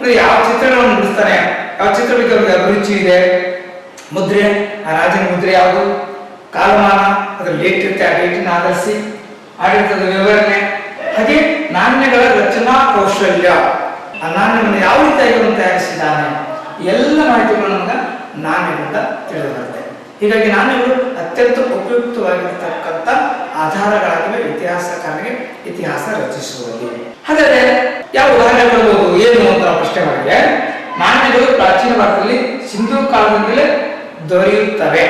ಅಂದ್ರೆ ಯಾವ ಚಿತ್ರಗಳನ್ನು ಬಿಡಿಸ್ತಾನೆ, ಯಾವ ಚಿತ್ರ ಬಗ್ಗೆ ಅವ್ರಿಗೆ ಅಭಿರುಚಿ ಇದೆ, ಮುದ್ರೆ, ಆ ರಾಜನ ಮುದ್ರೆ ಯಾವುದು, ಕಾಲಮಾನ, ಅದ್ರ ಡೇಟ್ ಇರುತ್ತೆ, ಆ ಡೇಟಿನ ಆಧರಿಸಿ ಆಡಳಿತದ ವಿವರಣೆ, ಹಾಗೆ ನಾಣ್ಯಗಳ ರಚನಾ ಕೌಶಲ್ಯ, ಆ ನಾಣ್ಯವನ್ನು ಯಾವ ರೀತಿಯಾಗಿ ಅವನು ತಯಾರಿಸಿದ್ದಾನೆ, ಎಲ್ಲ ಮಾಹಿತಿಗಳು ನಮಗೆ ನಾಣ್ಯಗಳಿಂದ ತಿಳಿದು ಬರುತ್ತೆ. ಹೀಗಾಗಿ ನಾಣ್ಯಗಳು ಅತ್ಯಂತ ಉಪಯುಕ್ತವಾಗಿರ್ತಕ್ಕಂಥ ಆಧಾರಗಳಾಗಿವೆ ಇತಿಹಾಸಕಾರರಿಗೆ ಇತಿಹಾಸ ರಚಿಸುವಲ್ಲಿ. ಹಾಗಾದ್ರೆ ಯಾವ ಉದಾಹರಣೆಗಳು ಏನು ಅಂತ ಪ್ರಶ್ನೆ ಮಾಡಿದ್ರೆ, ನಾಣ್ಯಗಳು ಪ್ರಾಚೀನ ಭಾರತದಲ್ಲಿ ಸಿಂಧೂ ಕಾಲದಿಂದಲೇ ದೊರೆಯುತ್ತವೆ.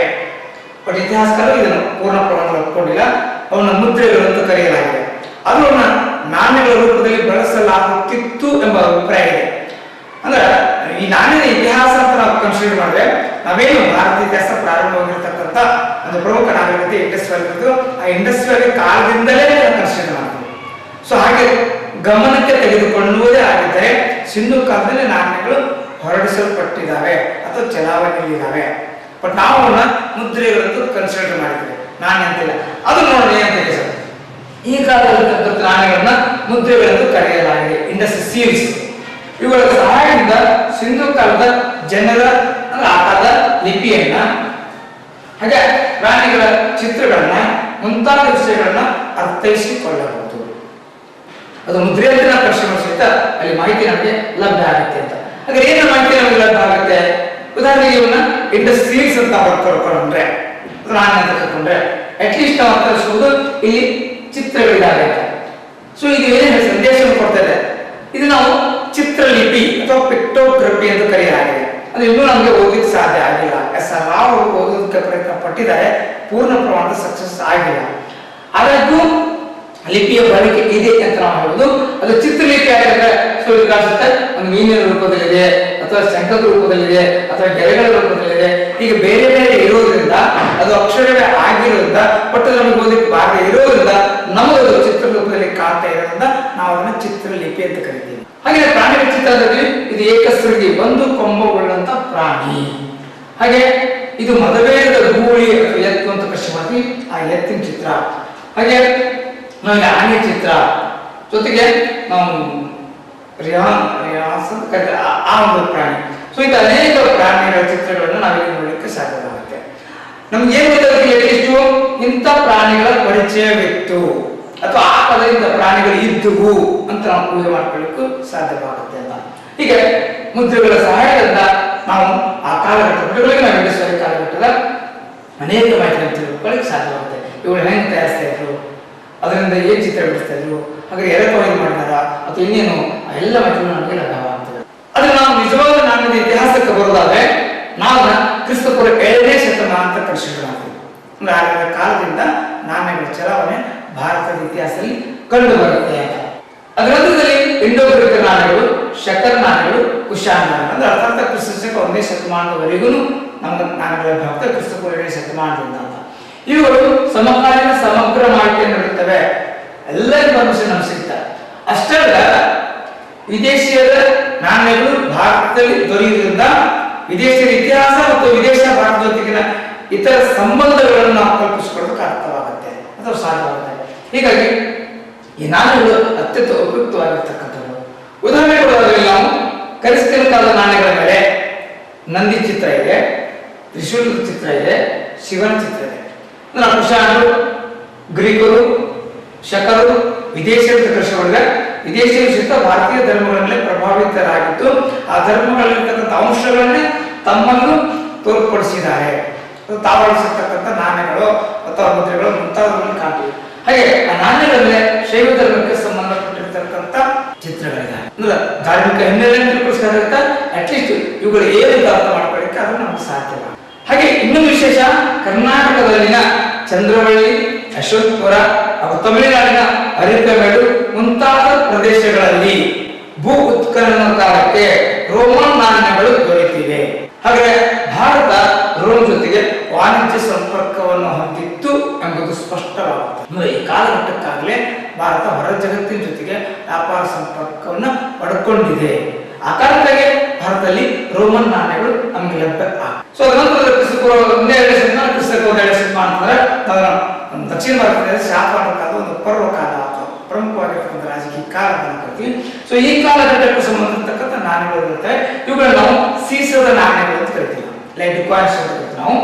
ಬಟ್ ಇತಿಹಾಸಕಾರರು ಇದನ್ನು ಪೂರ್ಣ ಪ್ರಮಾಣದಲ್ಲಿ ಒಪ್ಪಿಕೊಂಡಿಲ್ಲ. ಅವನ ಮುದ್ರೆಗಳು ಅಂತ ಕರೆಯಲಾಗಿದೆ. ಅದನ್ನ ನಾಣ್ಯಗಳ ರೂಪದಲ್ಲಿ ಬಳಸಲಾಗುತ್ತಿತ್ತು ಎಂಬ ಅಭಿಪ್ರಾಯ ಇದೆ. ಅಂದ್ರೆ ಈ ನಾಣ್ಯದ ಇತಿಹಾಸ ಅಂತ ನಾವು ಕನ್ಸಿಡರ್ ಮಾಡಿದ್ರೆ, ನಾವೇನು ಭಾರತೀಯ ಇತಿಹಾಸ ಪ್ರಾರಂಭವಾಗಿರ್ತಕ್ಕಂಥ ಒಂದು ಪ್ರಮುಖ ನಾಗರಿಕತೆ ಇಂಡಸ್ ವ್ಯಾಲಿ ಇತ್ತು, ಆ ಇಂಡಸ್ ವ್ಯಾಲಿ ಕಾಲದಿಂದಲೇ ಕನ್ಸಿಡರ್ ಮಾಡ್ತೀವಿ. ಸೊ ಹಾಗೆ ಗಮನಕ್ಕೆ ತೆಗೆದುಕೊಳ್ಳುವುದೇ ಆಗಿದ್ದರೆ ಸಿಂಧೂ ಕಾಲದಲ್ಲಿ ನಾಣ್ಯಗಳು ಹೊರಡಿಸಲ್ಪಟ್ಟಿದ್ದಾವೆ ಅಥವಾ ಚಲಾವಣೆಯಲ್ಲಿದ್ದಾವೆ. ಬಟ್ ನಾವು ಅವನ್ನ ಮುದ್ರೆಗಳಂತೂ ಕನ್ಸಿಡರ್ ಮಾಡಿದ್ದೇವೆ, ನಾಣ್ಯ ಅಂತಿಲ್ಲ. ಅದು ನೋಡಿ ಅಂತ ಹೇಳಿ ಸರ್, ಈ ಕಾಲದಲ್ಲಿರ್ತಕ್ಕಂಥ ನಾಣ್ಯಗಳನ್ನ ಮುದ್ರೆಗಳೆಂದು ಕರೆಯಲಾಗಿದೆ, ಇಂಡಸ್ ಸೀಲ್ಸ್. ಇವುಗಳ ಸಹಾಯದಿಂದ ಸಿಂಧೂ ಕಾಲದ ಜನರ ಆಕಾರದ ಲಿಪಿಯನ್ನ, ಹಾಗೆ ಪ್ರಾಣಿಗಳ ಚಿತ್ರಗಳನ್ನ, ಮುಂತಾದ ವಿಷಯಗಳನ್ನ ಅರ್ಥೈಸಿಕೊಳ್ಳಬಹುದು. ಅದು ಮುದ್ರೆಯಲ್ಲಿ ನಾವು ಪ್ರಶ್ನೆ ಸಹಿತ ಅಲ್ಲಿ ಮಾಹಿತಿ ನಮಗೆ ಲಭ್ಯ ಆಗುತ್ತೆ ಅಂತ. ಹಾಗೆ ಏನು ಮಾಹಿತಿ ನಮಗೆ ಲಭ್ಯ ಆಗುತ್ತೆ? ಉದಾಹರಣೆಗೆ ಇವನ್ನ ಇಂಡಸ್ ಸೀಲ್ಸ್ ಅಂತ ಬರ್ಕೊಂಡ್ರೆ, ನಾಣ್ಯ ಅಂತ ಕರ್ಕೊಂಡ್ರೆ ಅಟ್ಲೀಸ್ಟ್ ನಾವು ಅರ್ಥೈಸುವುದು ಇಲ್ಲಿ ಚಿತ್ರಗಳಿದ್ದಾವೆ. ಸೊ ಇದು ಏನೇನು ಸಂದೇಶವನ್ನು ಕೊಡ್ತಾ ಇದೆ, ಇದು ನಾವು ಚಿತ್ರಲಿಪಿ ಅಥವಾ ಪಿಕ್ಟೋಗ್ರಫಿ ಅಂತ ಕರೆಯಲಾಗಿದೆ. ಅದು ಇನ್ನೂ ನಮಗೆ ಓದಲಿಕ್ಕೆ ಸಾಧ್ಯ ಆಗಿಲ್ಲ. ನಾವು ಓದೋದಕ್ಕೆ ಪ್ರಯತ್ನ ಪಟ್ಟಿದ್ದಾರೆ, ಪೂರ್ಣ ಪ್ರಮಾಣದ ಸಕ್ಸಸ್ ಆಗಿಲ್ಲ. ಆದಾಗ್ಯೂ ಲಿಪಿಯ ಬಳಕೆ ಇದೆ ಅಂತ ನಾವು ಹೇಳುದು. ಅದು ಚಿತ್ರಲಿಪಿ ಆಗಿದ್ರೆ ಕಾಣಿಸುತ್ತೆ, ಒಂದು ಮೀನಿನ ರೂಪದಲ್ಲಿದೆ ಅಥವಾ ಶಂಖದ ರೂಪದಲ್ಲಿದೆ ಅಥವಾ ಗೆರೆಗಳ ರೂಪದಲ್ಲಿದೆ, ಹೀಗೆ ಬೇರೆ ಬೇರೆ ಇರೋದ್ರಿಂದ ಅದು ಅಕ್ಷರವೇ ಆಗಿರೋದ್ರಿಂದ, ಬಟ್ ನಮಗೆ ಓದಲಿಕ್ಕೆ ಬಾರದೆ ಇರೋದ್ರಿಂದ ನಮಗದು ಚಿತ್ರ ರೂಪದಲ್ಲಿ ಕಾಣ್ತಾ ಇರೋದ್ರಿಂದ ನಾವು ಅದನ್ನ ಚಿತ್ರಲಿಪಿ ಅಂತ ಕರಿತೀವಿ. ಹಾಗೆ ಪ್ರಾಣಿಗಳ ಚಿತ್ರದಲ್ಲಿ ಇದು ಏಕಸೃಗಿ, ಒಂದು ಕೊಂಬುಳ್ಳಂತ ಪ್ರಾಣಿ. ಹಾಗೆ ಇದು ಮದವೇದ ಗೂಳಿ ಅಥವಾ ಎತ್ತು ಅಂತ ಪ್ರಶ್ನೆ ಮಾಡ್ತೀವಿ, ಆ ಎತ್ತಿನ ಚಿತ್ರ. ಹಾಗೆ ನಮಗೆ ಆನೆ ಚಿತ್ರ, ಜೊತೆಗೆ ನಾವು ಆ ಒಂದು ಪ್ರಾಣಿ. ಸೊ ಇದು ಅನೇಕ ಪ್ರಾಣಿಗಳ ಚಿತ್ರಗಳನ್ನು ನಾವಿಲ್ಲಿ ನೋಡಲಿಕ್ಕೆ ಸಾಧ್ಯವಾಗುತ್ತೆ. ನಮ್ಗೆ ಏನ್ ಗೊತ್ತಾಗುತ್ತೆ, ಇಂಥ ಪ್ರಾಣಿಗಳ ಪರಿಚಯವಿತ್ತು ಅಥವಾ ಆ ಪದದಿಂದ ಪ್ರಾಣಿಗಳು ಇದ್ದುವು ಅಂತ ನಾವು ಊಹೆ ಮಾಡ್ಕೊಳ್ಳಿಕ್ಕೂ ಸಾಧ್ಯವಾಗುತ್ತೆ ಅಂತ. ಹೀಗೆ ಮುದ್ರೆಗಳ ಸಹಾಯದಿಂದ ನಾವು ಆ ಕಾಲಘಟ್ಟಗಳಿಗೆ ನಾವು ಇಂಡಸ್ ಕಾಲಘಟ್ಟದ ಅನೇಕ ಮಾಹಿತಿಯನ್ನು ತಿಳ್ಕೊಳ್ಳಿಕ್ಕೆ ಸಾಧ್ಯವಾಗುತ್ತೆ. ಇವುಗಳು ಹೆಂಗೆ ತಯಾರಿಸ್ತಾ ಇದ್ರು, ಅದರಿಂದ ಏನ್ ಚಿತ್ರ ಬಿಡಿಸ್ತಾ ಇದ್ರು, ಹಾಗೆ ಎರಕವಾಗಿ ಮಾಡಿದಾರ ಅಥವಾ ಇನ್ನೇನು, ಎಲ್ಲ ಮಾಹಿತಿಗಳು ನಮಗೆ ಲಭ್ಯವಾಗ್ತದೆ. ಆದ್ರೆ ನಾವು ನಿಜವಾದ ನಾಣ್ಯದ ಇತಿಹಾಸಕ್ಕೆ ಬರೋದಾದ್ರೆ ನಾವು ಕ್ರಿಸ್ತಪೂರ್ವ 7ನೇ ಶತಮಾನ ಅಂತ ಕನ್ಸಿಡರ್ ಮಾಡ್ತೀವಿ. ಅಂದ್ರೆ ಆ ಕಾಲದಿಂದ ನಾಣ್ಯಗಳ ಚಲಾವಣೆ ಭಾರತದ ಇತಿಹಾಸದಲ್ಲಿ ಕಂಡು ಬರುತ್ತೆ ಅಂತ. ಅದರಲ್ಲಿ ಇಂಡೋ ಗ್ರೀಕ್ ನಾಣ್ಯಗಳು, ಶಕರ್ ನಾಣ್ಯಗಳು, ಕುಶಾನ್ ನಾಣ್ಯ ಅಂದ್ರೆ ಅರ್ಥಾತ್ ಕ್ರಿಸ್ತಶಕ 1ನೇ ಶತಮಾನದವರೆಗೂ ನಮ್ಮ ನಾಣ್ಯಗಳ ಲಭ್ಯ, ಕ್ರಿಸ್ತಪೂರ್ವ 7ನೇ ಶತಮಾನದಿಂದ ಅಂತ. ಇವುಗಳು ಸಮಕಾಲೀನ ಸಮಗ್ರ ಮಾಹಿತಿಯನ್ನು ನೀಡುತ್ತವೆ, ಎಲ್ಲ ಇನ್ಫಾರ್ಮೇಶನ್ ನಮ್ಗೆ ಸಿಗ್ತಾರೆ. ಅಷ್ಟೇ ಅಲ್ಲ, ವಿದೇಶಿಯರ ನಾಣ್ಯಗಳು ಭಾರತದಲ್ಲಿ ದೊರೆಯುವುದರಿಂದ ವಿದೇಶಿಯರ ಇತಿಹಾಸ ಮತ್ತು ವಿದೇಶ ಭಾರತ ಜೊತೆಗಿನ ಇತರ ಸಂಬಂಧಗಳನ್ನು ನಾವು ಕಲ್ಪಿಸಿಕೊಳ್ಳೋದಕ್ಕೆ ಅರ್ಥವಾಗುತ್ತೆ ಅಥವಾ ಸಾಧ್ಯವಾಗುತ್ತೆ. ಹೀಗಾಗಿ ಈ ನಾಣ್ಯಗಳು ಅತ್ಯಂತ ಉಪಯುಕ್ತವಾಗಿರ್ತಕ್ಕಂಥದ್ದು. ಉದಾಹರಣೆ ಕೊಡೋದ್ರಲ್ಲಿ ನಾವು ಕ್ರಿಸ್ತನ ಕಾಲದ ನಾಣ್ಯಗಳ ಮೇಲೆ ನಂದಿ ಚಿತ್ರ ಇದೆ, ತ್ರಿಶೂಲದ ಚಿತ್ರ ಇದೆ, ಶಿವನ ಚಿತ್ರ ಇದೆ. ಕುಶಾನರು, ಗ್ರೀಕರು, ಶಕರು ವಿದೇಶಿಯರ ಕೃಷಿಗಳಿಂದ ವಿದೇಶಿಯರು ಸಹಿತ ಭಾರತೀಯ ಧರ್ಮಗಳಲ್ಲೇ ಪ್ರಭಾವಿತರಾಗಿದ್ದು ಆ ಧರ್ಮಗಳಲ್ಲಿರ್ತಕ್ಕಂಥ ಅಂಶಗಳನ್ನೇ ತಮ್ಮನ್ನು ತೋರ್ಪಡಿಸಿದ್ದಾರೆ. ತಾವಳಿಸಿರ್ತಕ್ಕಂಥ ನಾಣ್ಯಗಳು ಅಥವಾ ಮುದ್ರೆಗಳು ಮುಂತಾದವುಗಳನ್ನು ಕಾಣ್ತೀವಿ. ಹಾಗೆ ಆ ನಾಣ್ಯಗಳಲ್ಲಿ ಶೈವ ಧರ್ಮಕ್ಕೆ ಸಂಬಂಧಪಟ್ಟಿರ್ತಕ್ಕಂಥ ಚಿತ್ರಗಳಿದ್ದಾವೆ. ಅಂದ್ರೆ ಧಾರ್ಮಿಕ ಹಿನ್ನೆಲೆಯನ್ನು ಅಟ್ಲೀಸ್ಟ್ ಇವುಗಳು ಏನು ಅರ್ಥ ಮಾಡ್ಕೊಳ್ಳಿಕ್ಕೆ ಅದು ನಮ್ಗೆ ಸಾಧ್ಯ. ಹಾಗೆ ಇನ್ನೊಂದು ವಿಶೇಷ, ಕರ್ನಾಟಕದಲ್ಲಿನ ಚಂದ್ರವಳ್ಳಿ, ಯಶವಂತಪುರ ಹಾಗೂ ತಮಿಳುನಾಡಿನ ಅರಿಕಮೇಡು ಮುಂತಾದ ಪ್ರದೇಶಗಳಲ್ಲಿ ಭೂ ಉತ್ಖನನ ಕಾಲಕ್ಕೆ ರೋಮನ್ ನಾಣ್ಯಗಳು ದೊರೆತಿವೆ. ಹಾಗೆ ಭಾರತ ರೋಮ್ ಜೊತೆಗೆ ವಾಣಿಜ್ಯ ಸಂಪರ್ಕವನ್ನು ಹೊಂದಿತ್ತು ಎಂಬುದು ಸ್ಪಷ್ಟವಾಗುತ್ತದೆ. ಈ ಕಾಲಘಟ್ಟಕ್ಕಾಗಲೇ ಭಾರತ ಹೊರ ಜಗತ್ತಿನ ಜೊತೆಗೆ ವ್ಯಾಪಾರ ಸಂಪರ್ಕವನ್ನು ಪಡ್ಕೊಂಡಿದೆ. ಆ ಕಾರಣದಾಗೆ ಭಾರತದಲ್ಲಿ ರೋಮನ್ ನಾಣ್ಯಗಳು ನಮಗೆ ಲಭ್ಯ. ಸೊ ನಂತರ ಕ್ರಿಸ್ತಪೂರ್ವ 1ನೇ ಶತಮಾನ, ಕ್ರಿಸ್ತಪೂರ್ವ 2ನೇ ಶತಮಾನ ಅಂತಂದ್ರೆ ದಕ್ಷಿಣ ಭಾರತದಲ್ಲಿ ಶಾತವಾಹನ ಕಾಲ ಒಂದು ಪರ್ವ ಕಾಲ ಅಥವಾ ಪ್ರಮುಖವಾಗಿರ್ತಕ್ಕಂಥ ರಾಜಕೀಯ ಕಾಲವನ್ನು ಕರಿತೀವಿ. ಸೊ ಈ ಕಾಲಘಟ್ಟಕ್ಕೆ ಸಂಬಂಧಿಸಿರ್ತಕ್ಕಂಥ ನಾಣ್ಯಗಳು ಇರುತ್ತೆ. ಇವುಗಳನ್ನ ನಾವು ಸೀಸದ ನಾಣ್ಯಗಳು ಅಂತ ಕರಿತೀವಿ, ಲೈಕ್ ಕಾಯಿನ್ಸ್ ಅಂತ ಕರಿತೀವಿ ನಾವು.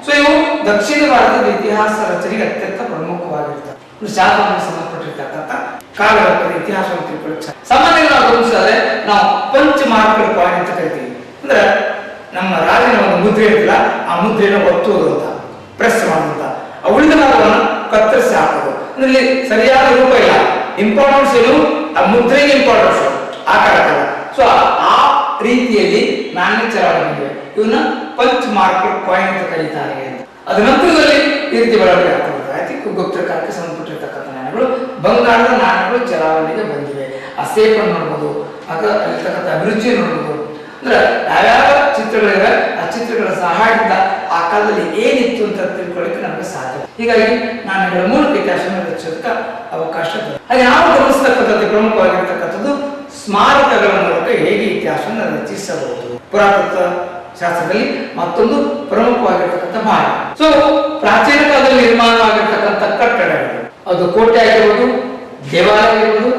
ಸೊ ಇವು ದಕ್ಷಿಣ ಭಾರತದ ಇತಿಹಾಸ ರಚನೆಗೆ ಅತ್ಯಂತ ಪ್ರಮುಖವಾಗಿರ್ತವೆ. ಶಾಸನಕ್ಕೆ ಸಂಬಂಧಪಟ್ಟಿರ್ತಕ್ಕಂಥ ಕಾಲಘಟ್ಟದ ಇತಿಹಾಸವನ್ನು ತಿಳ್ಕೊಳ್ಳಿ. ಸಾಮಾನ್ಯವಾಗಿ ನಾವು ಗಮನಿಸಿದ್ರೆ ನಾವು ಪಂಚ ಮಾರ್ಕಲ್ ಕಾಯಿನ್ ಅಂತ ಕರಿತೀವಿ. ಅಂದ್ರೆ ನಮ್ಮ ರಾಜನ ಒಂದು ಮುದ್ರೆ ಇರಲಿಲ್ಲ, ಆ ಮುದ್ರೆಯನ್ನು ಒತ್ತುವುದಂತ, ಪ್ರೆಸ್ ಮಾಡುವಂತ, ಉಳಿದ ಭಾಗವನ್ನು ಕತ್ತರಿಸಿ ಹಾಕೋದು. ಅಂದ್ರೆ ಸರಿಯಾದ ರೂಪ ಇಲ್ಲ, ಇಂಪಾರ್ಟೆನ್ಸ್ ಏನು ಆ ಮುದ್ರೆಗೆ ಇಂಪಾರ್ಟೆನ್ಸ್, ಆಕಾರ. ಸೊ ಆ ರೀತಿಯಲ್ಲಿ ನಾಣ್ಯ ಚಲಾವಣೆ ಇವನ್ನ ಪಂಚ ಮಾರ್ಕಲ್ ಕಾಯಿನ್ ಅಂತ ಕರೀತಾರೆ ಅಂತ. ಅದ ನಂತರದಲ್ಲಿ ಈ ರೀತಿ ಬೆಳವಣಿಗೆ ಆಗ್ತದೆ. ಗುಪ್ತ ಕಾಲಕ್ಕೆ ಸಂಬಂಧಪಟ್ಟಿರ್ತಕ್ಕಂಥ ನಾಣ್ಯಗಳು, ಬಂಗಾಳದ ನಾಣ್ಯಗಳು ಚಲಾವಣೆಗೆ ಬಂದಿವೆ. ಆ ಸೇಪನ್ನು ನೋಡ್ಬೋದು, ಆಗ ಅಲ್ಲಿರ್ತಕ್ಕಂಥ ಅಭಿರುಚಿ ನೋಡ್ಬೋದು. ಅಂದ್ರೆ ಯಾವ್ಯಾವ ಚಿತ್ರಗಳಿವೆ ಆ ಚಿತ್ರಗಳ ಸಹಾಯದಿಂದ ಆ ಕಾಲದಲ್ಲಿ ಏನಿತ್ತು ಅಂತ ತಿಳ್ಕೊಳ್ಳಿಕ್ಕೆ ನಮಗೆ ಸಾಧ್ಯ. ಹೀಗಾಗಿ ನಾಣ್ಯಗಳ ಮೂಲಕ ಇತಿಹಾಸವನ್ನು ರಚಿಸೋದಕ್ಕೆ ಅವಕಾಶ ಇದೆ. ಹಾಗೆ ನಾವು ಗಮನಿಸ್ತಕ್ಕಂಥದ್ದು ಪ್ರಮುಖವಾಗಿರ್ತಕ್ಕಂಥದ್ದು ಸ್ಮಾರಕಗಳ ಮೂಲಕ ಹೇಗೆ ಇತಿಹಾಸವನ್ನು ರಚಿಸಬಹುದು. ಪುರಾತತ್ವ ಶಾಸ್ತ್ರದಲ್ಲಿ ಮತ್ತೊಂದು ಪ್ರಮುಖವಾಗಿರ್ತಕ್ಕಂಥ ಭಾಗ. ಸೊ ಪ್ರಾಚೀನ ಕಾಲದಲ್ಲಿ ನಿರ್ಮಾಣವಾಗಿರ್ತಕ್ಕಂಥ ಕಟ್ಟಡಗಳು, ಅದು ಕೋಟೆ ಆಗಿರ್ಬೋದು, ದೇವಾಲಯ ಆಗಿರ್ಬೋದು,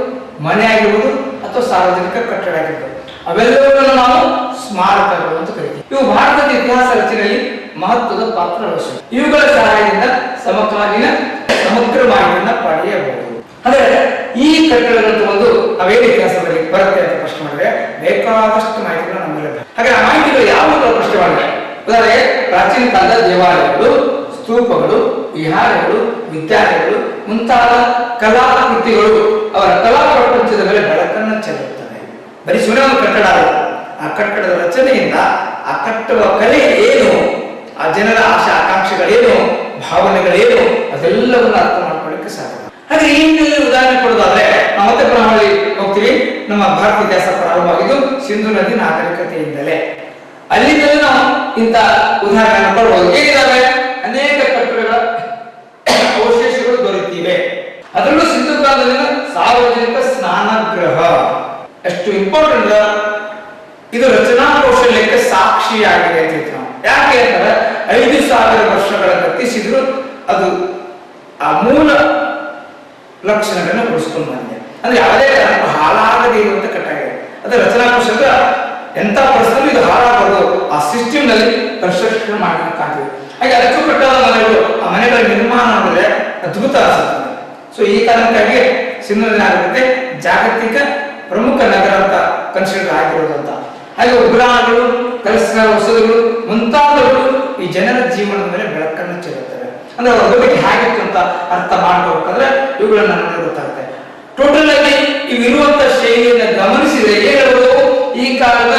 ಮನೆ ಆಗಿರ್ಬೋದು, ಅಥವಾ ಸಾರ್ವಜನಿಕ ಕಟ್ಟಡ ಆಗಿರ್ಬೋದು, ಅವೆಲ್ಲವುಗಳನ್ನು ನಾವು ಸ್ಮಾರಕಗಳು ಅಂತ ಕರಿತೀವಿ. ಇವು ಭಾರತದ ಇತಿಹಾಸ ರಚನೆಯಲ್ಲಿ ಮಹತ್ವದ ಪಾತ್ರ ವಹಿಸಿವೆ. ಇವುಗಳ ಸಹಾಯದಿಂದ ಸಮಕಾಲೀನ ಸಮಗ್ರ ಮಾಹಿತಿಯನ್ನ ಪಡೆಯಬಹುದು. ಆದರೆ ಈ ಕಟ್ಟಡಗಳನ್ನು ತಗೊಂಡು ನಾವೇನು ಇತಿಹಾಸದಲ್ಲಿ ಬರುತ್ತೆ ಅಂತ ಪ್ರಶ್ನೆ ಮಾಡಿದ್ರೆ ಬೇಕಾದಷ್ಟು ಮಾಹಿತಿಗಳು ನಮಗೆ ಲಭ್ಯ. ಹಾಗೆ ಆ ಮಾಹಿತಿಗಳು ಯಾವ ಪ್ರಶ್ನೆ ಮಾಡಿದ್ರೆ, ಉದಾಹರಣೆಗೆ ಪ್ರಾಚೀನ ಕಾಲದ ದೇವಾಲಯಗಳು, ಸ್ತೂಪಗಳು, ವಿಹಾರಗಳು, ವಿದ್ಯಾಲಯಗಳು ಮುಂತಾದ ಕಲಾಕೃತಿಗಳು ಅವರ ಕಲಾ ಪ್ರಪಂಚದ ಮೇಲೆ ಬೆಳಕನ್ನು ಚೆಲ್ಲುತ್ತವೆ. ಬರೀ ಸುಮ್ಮನೆ ಒಂದು ಕಟ್ಟಡ ಅಲ್ಲ, ಆ ಕಟ್ಟಡದ ರಚನೆಯಿಂದ ಆ ಕಟ್ಟುವ ಕಲೆ ಏನು, ಆ ಜನರ ಆಶಾ ಆಕಾಂಕ್ಷೆಗಳೇನು, ಭಾವನೆಗಳೇನು, ಅದೆಲ್ಲವನ್ನು ಅರ್ಥ ಮಾಡ್ಕೊಳ್ಳಿಕ್ಕೆ ಸಾಧ್ಯ. ಹಾಗೆ ಈ ಹಿನ್ನೆಲೆಯಲ್ಲಿ ಉದಾಹರಣೆ ಕೊಡೋದಾದ್ರೆ ನಾವು ಮತ್ತೆ ಪ್ರಮಾಣದಲ್ಲಿ ಹೋಗ್ತೀವಿ. ನಮ್ಮ ಭಾರತ ಇತಿಹಾಸ ಪ್ರಾರಂಭವಾಗಿದ್ದು ಸಿಂಧು ನದಿ ನಾಗರಿಕತೆಯಿಂದಲೇ. ಅಲ್ಲಿಂದಲೇ ನಾವು ಇಂಥ ಉದಾಹರಣೆ ಕೊಡಬಹುದು. ಹೇಗಿದ್ದಾವೆ ಅನೇಕ ಕಟ್ಟಡಗಳ ಅವಶೇಷಗಳು ದೊರೆತಿವೆ. ಅದರಲ್ಲೂ ಸಿಂಧು ಕಾಲದಲ್ಲಿನ ಸಾರ್ವಜನಿಕ ಸ್ನಾನಗೃಹ ಎಷ್ಟು ಇಂಪಾರ್ಟೆಂಟ್, ಇದು ರಚನಾ ಕೌಶಲ್ಯಕ್ಕೆ ಸಾಕ್ಷಿಯಾಗಿದೆ ಅಂತ ಹೇಳ್ತೀವಿ ನಾವು. ಯಾಕೆ ಅಂದ್ರೆ 5000 ವರ್ಷಗಳ ಗತಿಸಿದ್ರು ಅದು ಆ ಮೂಲ ಲಕ್ಷಣಗಳನ್ನು ಉಳಿಸ್ಕೊಂಡು ಬಂದಿದೆ. ಅಂದ್ರೆ ಯಾವುದೇ ಕಾರಣಕ್ಕೂ ಹಾಳಾಗದೇ ಇರುವಂತ ಕಟ್ಟಾಗಿದೆ. ಅದು ರಚನಾ ಕೌಶಲ್ಯ ಎಂತ ಪರಿಸ್ಥಿತಿ ಇದು ಹಾಳಾಗಬಾರ್ದು, ಆ ಸಿಸ್ಟಮ್ ನಲ್ಲಿ ಕನ್ಸ್ಟ್ರಕ್ಷನ್ ಮಾಡಬೇಕಾಗ್ತದೆ. ಹಾಗೆ ಅಚ್ಚುಕಟ್ಟಾದ ಮನೆಗಳು, ಆ ಮನೆಗಳ ನಿರ್ಮಾಣ ಮಾಡಿದ್ರೆ ಅದ್ಭುತ ಅನಿಸುತ್ತದೆ. ಸೊ ಈ ಕಾರಣಕ್ಕಾಗಿ ಸಿಂಧು ನಾಗರಿಕತೆ ಜಾಗತಿಕ ಪ್ರಮುಖ ನಗರ ಅಂತ ಕನ್ಸಿಡರ್ ಆಗಿರೋದು ಅಂತ. ಹಾಗೆ ಉಗ್ರಾಣಗಳು, ಕಲಸ ಔಷಧಗಳು ಮುಂತಾದವುಗಳು ಈ ಜನರ ಜೀವನದ ಮೇಲೆ ಬೆಳಕನ್ನು ಚೆಲ್ಲುತ್ತವೆ. ಅಂದ್ರೆ ಅವ್ರ ಬಗ್ಗೆ ಹೇಗಿತ್ತು ಅಂತ ಅರ್ಥ ಮಾಡ್ಕೋಬೇಕಾದ್ರೆ ಇವುಗಳನ್ನ ನಮಗೆ ಗೊತ್ತಾಗುತ್ತೆ. ಟೋಟಲ್ ಆಗಿ ಇವಿರುವಂತ ಶೈಲಿಯನ್ನು ಗಮನಿಸಿದ್ರೆ ಏನಿರುವುದು, ಈ ಕಾಲದ